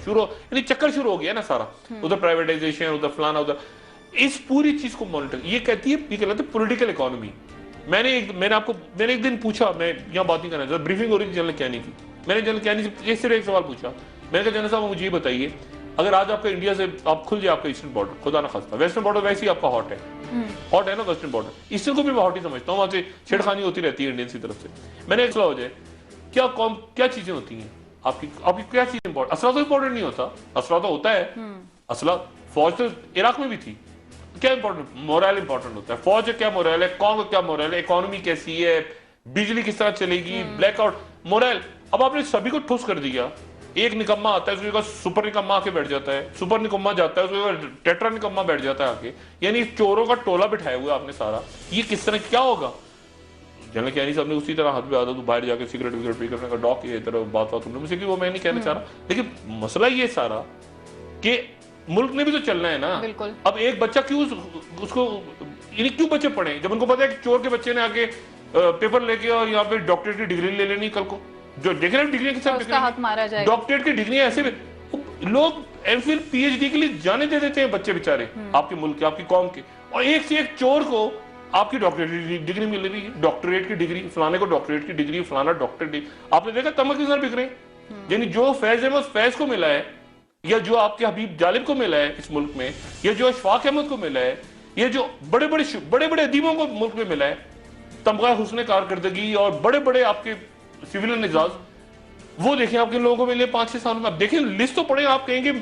शुरू, यानी चक्कर शुरू हो गया ना सारा, उधर प्राइवेटाइजेशन, उधर फलाना, उधर इस पूरी चीज को मॉनिटर, ये कहती है, ये कहलाते पॉलिटिकल इकोनॉमी। मैंने एक दिन पूछा, मैं यहाँ बात नहीं करना चाहता, ब्रीफिंग हो रही थी जनरल कैनी की, मैंने जनरल कैनी से सिर्फ एक सवाल पूछा, मैंने कहा जनरल साहब मुझे ये बताइए, अगर आज आपका इंडिया से आप खुल जाए आपका ईस्टर्न बॉर्डर, खुदा ना खास्ता, वेस्टर्न बॉर्डर वैसे ही आपका हॉट है ना वेस्टर्न बॉर्डर, ईस्टर्न को भी मैं हॉट ही समझता हूँ, वहां से छेड़खानी होती रहती है इंडियंस की तरफ से। मैंने एक सवाल हो जाए, क्या चीजें होती हैं आपकी क्या चीज इंपॉर्टेंट, असला तो इंपॉर्टेंट नहीं होता, असला तो होता है, असला फौज तो इराक में भी थी, क्या इंपॉर्टेंट, मोरल इंपॉर्टेंट होता है, फौज क्या मोरल है, कौन क्या मोरल है, इकोनॉमी कैसी है, बिजली किस तरह चलेगी, ब्लैकआउट, मोरल। अब आपने सभी को ठुस कर दिया, एक निकम्मा आता है, उसके सुपर निकम्मा आके बैठ जाता है, सुपर निकम्मा जाता है, उसके टेट्रा निकम्मा बैठ जाता है आके, यानी चोरों का टोला बिठाया हुआ आपने सारा। ये किस तरह क्या होगा? जनरल कैनी साहब ने उसी तरह हाथ पे आता तो बाहर जाके सिगरेट विगरेट पी करने का डॉक, ये तरह बात तुमने मुझसे की, वो मैं नहीं कहना चाह रहा, लेकिन मसला ये सारा कि मुल्क ने भी तो चलना है ना। अब एक बच्चा क्यों उसको, यानी क्यों बच्चे पढ़े जब उनको पता है कि चोर के बच्चे ने आके पेपर लेके और यहाँ पे डॉक्टरेट की डिग्री ले लेनी, कल को जो देखे ना डिग्री के साथ डॉक्टरेट की डिग्री ऐसे लोग MPhil PhD के लिए जाने दे देते हैं बच्चे बेचारे, आपके मुल्क के, आपकी कौम के, और एक से एक चोर को आपकी डॉक्टरेट डिग्री मिल रही है, डॉक्टरेट की डिग्री, फलाने को डॉक्टरेट की डिग्री, फलाना डॉक्टरेट। आपने देखा तमक किस तरह बिक रहे हैं, यानी जो फैज अहमद फैज को मिला है, या जो आपके हबीब जालिब को मिला है इस मुल्क में, या जो अशफाक अहमद को मिला है, ये जो बड़े बड़े अदीबों को मुल्क में मिला है, तमगा हुस्न कारकर्दगी और बड़े बड़े आपके सिविलियन एजाज, वो देखें आपके लोगों को मिले 5-6 साल में। आप देखें लिस्ट तो पढ़े, आप कहेंगे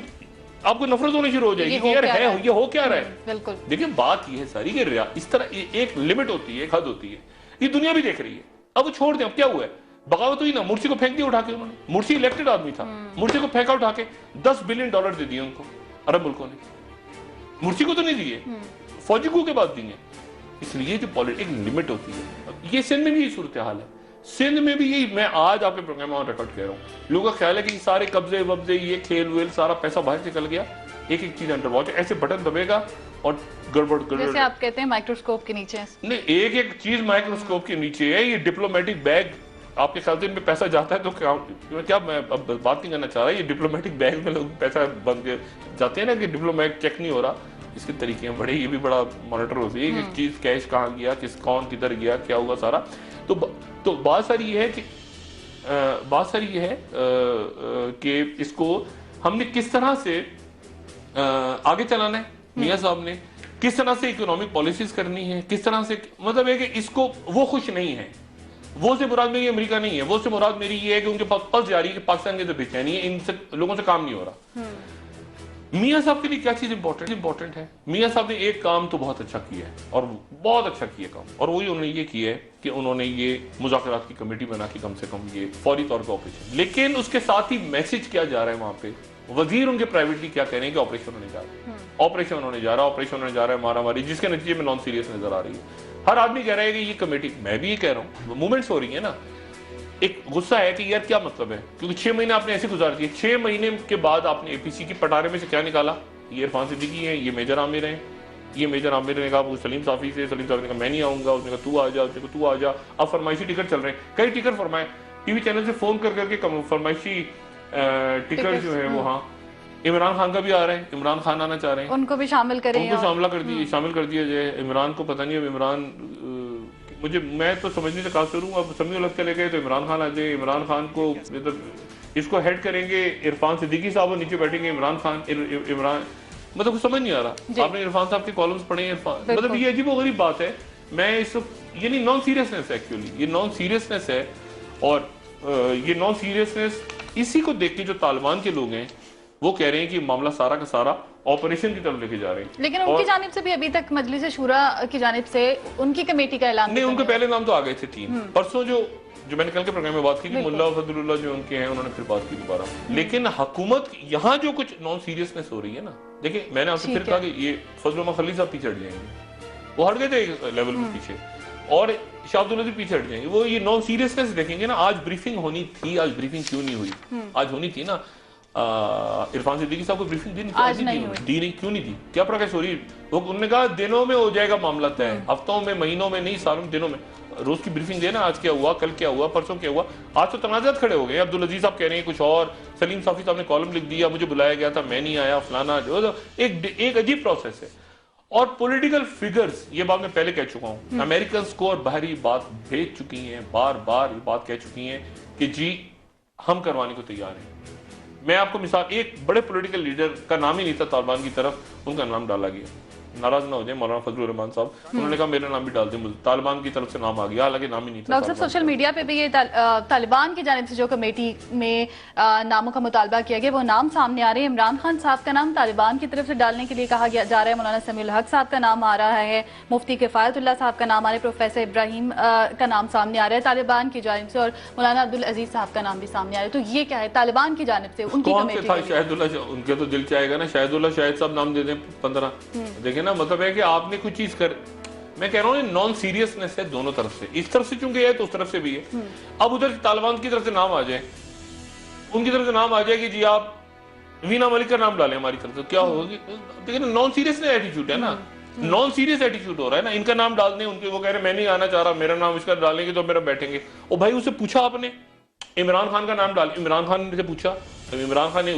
आपको नफरत होनी शुरू हो जाएगी कि यार है ये हो क्या रहा है। बिल्कुल। देखिए बात ये है सारी कि इस तरह एक लिमिट होती है, एक हद होती है, ये दुनिया भी देख रही है। अब छोड़ दें, अब क्या हुआ है, बगावत हुई ना, मुर्सी को फेंक दिया उठा के उन्होंने, मुर्सी इलेक्टेड आदमी था, मुर्सी को फेंका उठा के, $10 बिलियन दे दिए उनको अरब मुल्कों ने, मुर्सी को तो नहीं दिए, फौजी को के बाद दिए। इसलिए जो पॉलिटिक्स लिमिट होती है, ये सिंध में भी सूरत हाल है, सिंध में भी यही, मैं आज आपके प्रोग्राम में रिकॉर्ड कह रहा हूँ, लोगों का ख्याल है कि सारे कब्जे वब्जे, ये खेल वेल, सारा पैसा बाहर निकल गया, एक एक चीज अंडर वॉच, ऐसे बटन दबेगा और गड़बड़ जैसे आप कहते हैं माइक्रोस्कोप के नीचे। नहीं, एक एक चीज माइक्रोस्कोप के नीचे है। ये डिप्लोमेटिक बैग, आपके ख्याल से इनमें पैसा जाता है तो क्या मैं अब बात नहीं करना चाह रहा, ये डिप्लोमेटिक बैग में लोग पैसा बन के जाते हैं ना कि डिप्लोमेट चेक नहीं हो रहा, इसके तरीके हैं बड़े, ये भी बड़ा मॉनिटर होती है कि चीज कैश कहाँ गया, कौन किधर गया, क्या हुआ सारा। तो बात सारी ये है कि इसको हमने किस तरह से आगे चलाना है, मियां साहब ने किस तरह से इकोनॉमिक पॉलिसीज करनी है, किस तरह से, मतलब है कि इसको वो खुश नहीं है, वो से मुराद मेरी अमेरिका नहीं है, वो से मुराद मेरी ये है कि उनके पास पल्स जारी है कि पाकिस्तान के अंदर बेचैनी है, इनसे लोगों से काम नहीं हो रहा। मियां साहब के लिए क्या चीज इंपॉर्टेंट है? मियां साहब ने एक काम तो बहुत अच्छा किया है और बहुत अच्छा किया काम, और वही उन्होंने ये किया है कि उन्होंने ये मुज़ाकरात की कमेटी बना के कम से कम ये फौरी तौर पर ऑपरेशन, लेकिन उसके साथ ही मैसेज क्या जा रहा है वहां पे, वजीर उनके प्राइवेटली क्या कह रहे हैं कि ऑपरेशन होने जा रहा है, ऑपरेशन होने जा रहा है, मारामारी, जिसके नतीजे में नॉन सीरियस नजर आ रही है। हर आदमी कह रहा है कि ये कमेटी, मैं भी ये कह रहा हूँ, मूवमेंट्स हो रही है ना, एक गुस्सा है कि यार क्या मतलब है, क्योंकि 6 महीने आपने ऐसे गुजार दिए, 6 महीने के बाद आपने एपीसी की पटारे में से क्या निकाला, ये इरफान सिद्दीकी है, ये मेजर आमिर हैं, ये मेजर आमिर ने कहा सलीम साफी से, सलीम साफी ने कहा मैं नहीं आऊंगा, उसने कहा तू आ जा, उसने कहा तू आ जा, अब फरमाइशी टिकट चल रहे हैं, कई टिकट फरमाए, टीवी चैनल से फोन कर करके फरमाइशी टिकट जो है वो, हाँ इमरान खान का भी आ रहा है, इमरान खान आना चाह रहे हैं, उनको भी शामिल करें, उनको शामिल कर दिया जाए। इमरान को पता नहीं, अब इमरान मैं तो समझने से काफिर हूँ, अब समी उलग चले गए तो इमरान खान आ जाए, इमरान खान को इसको हेड करेंगे इरफान सिद्दीकी साहब और नीचे बैठेंगे इमरान खान, इमरान, मतलब कुछ समझ नहीं आ रहा। आपने इरफान साहब के कॉलम्स पढ़े, इरफान, मतलब ये अजीबोगरीब बात है। मैं इस, ये नहीं, नॉन सीरियसनेस है एक्चुअली, ये नॉन सीरियसनेस है, और ये नॉन सीरियसनेस इसी को देख के जो तालिबान के लोग हैं वो कह रहे हैं कि मामला सारा का सारा ऑपरेशन की तरफ लेके जा रहे हैं। लेकिन उनकी जानिब से भी अभी तक मजलिस शूरा की जानिब से उनकी कमेटी का ऐलान नहीं, उनके पहले नाम तो आ गए थे 3 परसों, जो मैंने कल के प्रोग्राम में बात की थी, मुल्ला फजलुल्लाह जो उनके हैं, उन्होंने फिर बात की दोबारा। लेकिन हुकूमत यहाँ जो कुछ नॉन सीरियसनेस हो रही है ना, देखिए मैंने आपसे फिर कहा कि ये फजल खलील साहब पीछे हट जाएंगे, वो हट गए थे एक लेवल में पीछे, और शाह अब्दुल लतीफ पीछे हट जाएंगे, वो ये नॉन सीरियसनेस देखेंगे ना। आज ब्रीफिंग होनी थी, आज ब्रीफिंग क्यों नहीं हुई? आज होनी थी ना, इरफान सिद्दीकी साहब को ब्रीफिंग दी नहीं, क्यों नहीं दी? क्या प्रकाश हो रही? वो उन्होंने कहा दिनों में हो जाएगा मामला तय, हफ्तों में, महीनों में नहीं, सालों में, दिनों में। रोज की ब्रीफिंग देना, आज क्या हुआ, कल क्या हुआ, परसों क्या हुआ। आज तो तनाजात खड़े हो गए, अब्दुल अजीज साहब कह रहे हैं कुछ और, सलीम साफी साहब ने कॉलम लिख दिया, मुझे बुलाया गया था, मैं नहीं आया, फलाना, जो एक अजीब प्रोसेस है। और पॉलिटिकल फिगर्स, ये बात मैं पहले कह चुका हूं, अमेरिकन को और बाहरी बात भेज चुकी हैं, बार बार ये बात कह चुकी हैं कि जी हम करवाने को तैयार हैं। मैं आपको मिसाल, एक बड़े पॉलिटिकल लीडर का नाम ही नहीं था तालिबान की तरफ, उनका नाम डाला गया, नाराज ना हो जाए मौलाना फजलुर रहमान साहब, उन्होंने कहा मेरा नाम भी डाल दें, तालिबान की तरफ से नाम आ गया, हालांकि नाम ही नहीं था। डॉक्टर साहब, सोशल मीडिया पे भी ये तालिबान की जानिब से जो कमेटी में नामों का मुतालबा किया गया, वो नाम सामने आ रहे हैं। इमरान खान साहब का नाम तालिबान की तरफ से डालने के लिए कहा जा रहा है, मौलाना समीउल हक साहब का नाम आ रहा है, मुफ्ती किफायतुल्लाह साहब का नाम आ रहा है, प्रोफेसर इब्राहिम का नाम सामने आ रहा है तालिबान की जानिब से, और मौलाना अब्दुल अजीज साहब का नाम भी सामने आ रहा है। तो ये क्या है तालिबान की जानिब से उनकी कमेटी? उनके तो दिल चाहेगा ना शाहिदुल्लाह शाहिद साहब नाम दे दें 15, देखें ना, मतलब है कि आपने कुछ चीज कर, मैं कह रहा हूँ नॉन सीरियसनेस है दोनों तरफ से, इस तरफ से चूंकि है तो उस तरफ से भी है। अब उधर तालिबान की तरफ से नाम आ जाए, उनकी तरफ से नाम आ जाए कि जी आप वीना मलिक का नाम डालें हमारी तरफ से, क्या होगी? देखिए नॉन सीरियस एटीट्यूड है ना, नॉन सीरियस एटीट्यूड हो रहा है ना। इनका नाम डाल दें, उनके वो कह रहे मैं नहीं आना चाह रहा, मेरा नाम इसका डालेंगे तो मेरा बैठेंगे। ओ भाई, उससे पूछा आपने इमरान खान का नाम डाल, इमरान खान से पूछा, इमरान खान ने,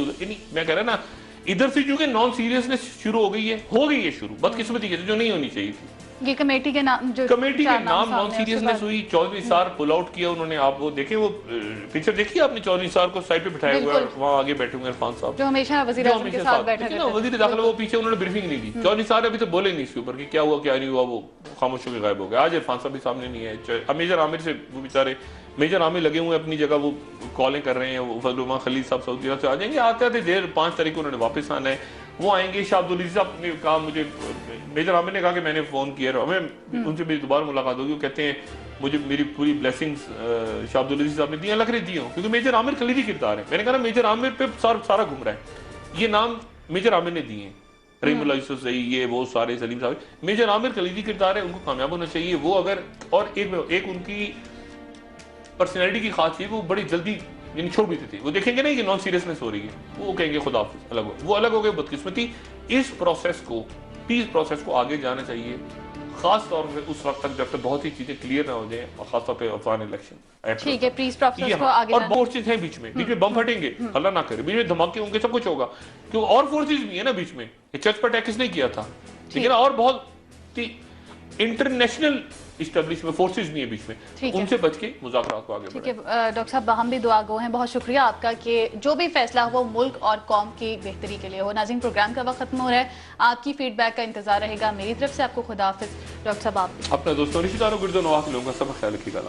मैं कह रहा ना इधर से चूंकि नॉन सीरियसनेस शुरू हो गई है शुरू, बदकिस्मती के जो नहीं होनी चाहिए थी। ये कमेटी के नाम, जो कमेटी के नाम नॉन सीरियसनेस हुई। चौधरी सार पुल आउट किया उन्होंने, आप वो देखें, वो पिक्चर देखिए आपने, चौधरी सार को साइड पे बिठाया हुआ है, वहाँ आगे बैठे हुए इरफान साहब, जो हमेशा वजीर आज़म के साथ बैठे थे, वजीर दाखिला, वो पीछे उन्होंने ब्रीफिंग नहीं दी। चौधरी सार अभी तो बोले नहीं इसके ऊपर कि क्या हुआ क्या नहीं हुआ, वो खामोश होकर गायब हो गया। आज इरफान साहब भी सामने नहीं है, मेजर आमिर से वो बेचारे मेजर आमिर लगे हुए अपनी जगह, वो कॉलें कर रहे हैं, वो फजल खलील साहब सऊदी अरब से आ जाएंगे, आते आते देर 5 तारीख को उन्होंने वापस आना है, वो आएंगे। शाह अब्दुल अजीज साहब ने कहा, मुझे मेजर आमिर ने कहा कि मैंने फोन किया, हमें उनसे मेरी दोबारा मुलाकात होगी, वो कहते हैं मुझे मेरी पूरी ब्लेसिंग्स शाह अब्दुल अजीज साहब ने दी, लग रही दी हूँ, क्योंकि मेजर आमिर कलीदी किरदार है। मैंने कहा मेजर आमिर पे सारा घूम रहा है, ये नाम मेजर आमिर ने दिए, रहीमुल्लाह यूसुफ सही, ये वो सारे, सलीम साहब, मेजर आमिर कलीदी किरदार है, उनको कामयाब होना चाहिए। वो अगर, और एक उनकी पर्सनैलिटी की खास चीज वो बड़ी जल्दी यानी छोड़ भी देती, वो देखेंगे नहीं कि नॉन सीरियसनेस हो रही है, वो कहेंगे खुदा हाफिज, अलग हो, वो अलग हो गए, बदकिस्मती। इस प्रोसेस को, पीस प्रोसेस को आगे जाना चाहिए, खास तौर पे उस वक्त तक जब तक बहुत ही चीजें क्लियर ना हो जाए, और खासतौर पे अफगान इलेक्शन। ठीक है, पीस प्रोसेस को आगे और फोर्सेस हैं बीच में बम फटेंगे, अल्लाह ना करे, बीच में धमाके होंगे, सब कुछ होगा, क्योंकि और फोर्सेस भी है ना बीच में। ये चर्च पर अटैक किसने किया था, ठीक है ना, और बहुत इंटरनेशनल इस्टेब्लिशमेंट फोर्सेस भी है बीच में, उनसे बच के मुज़ाकरात को आगे ठीक है डॉक्टर साहब, हम भी दुआ गो हैं, बहुत शुक्रिया आपका कि जो भी फैसला हो वो मुल्क और कौम की बेहतरी के लिए हो। नाज़रीन, प्रोग्राम का वक्त खत्म हो रहा है, आपकी फीडबैक का इंतजार रहेगा। मेरी तरफ से आपको खुदा हाफिज। डॉक्टर साहब, आप अपना दोस्तों रिश्तेदारों गिरदो नवाह के लोगों का सब ख्याल रखिएगा।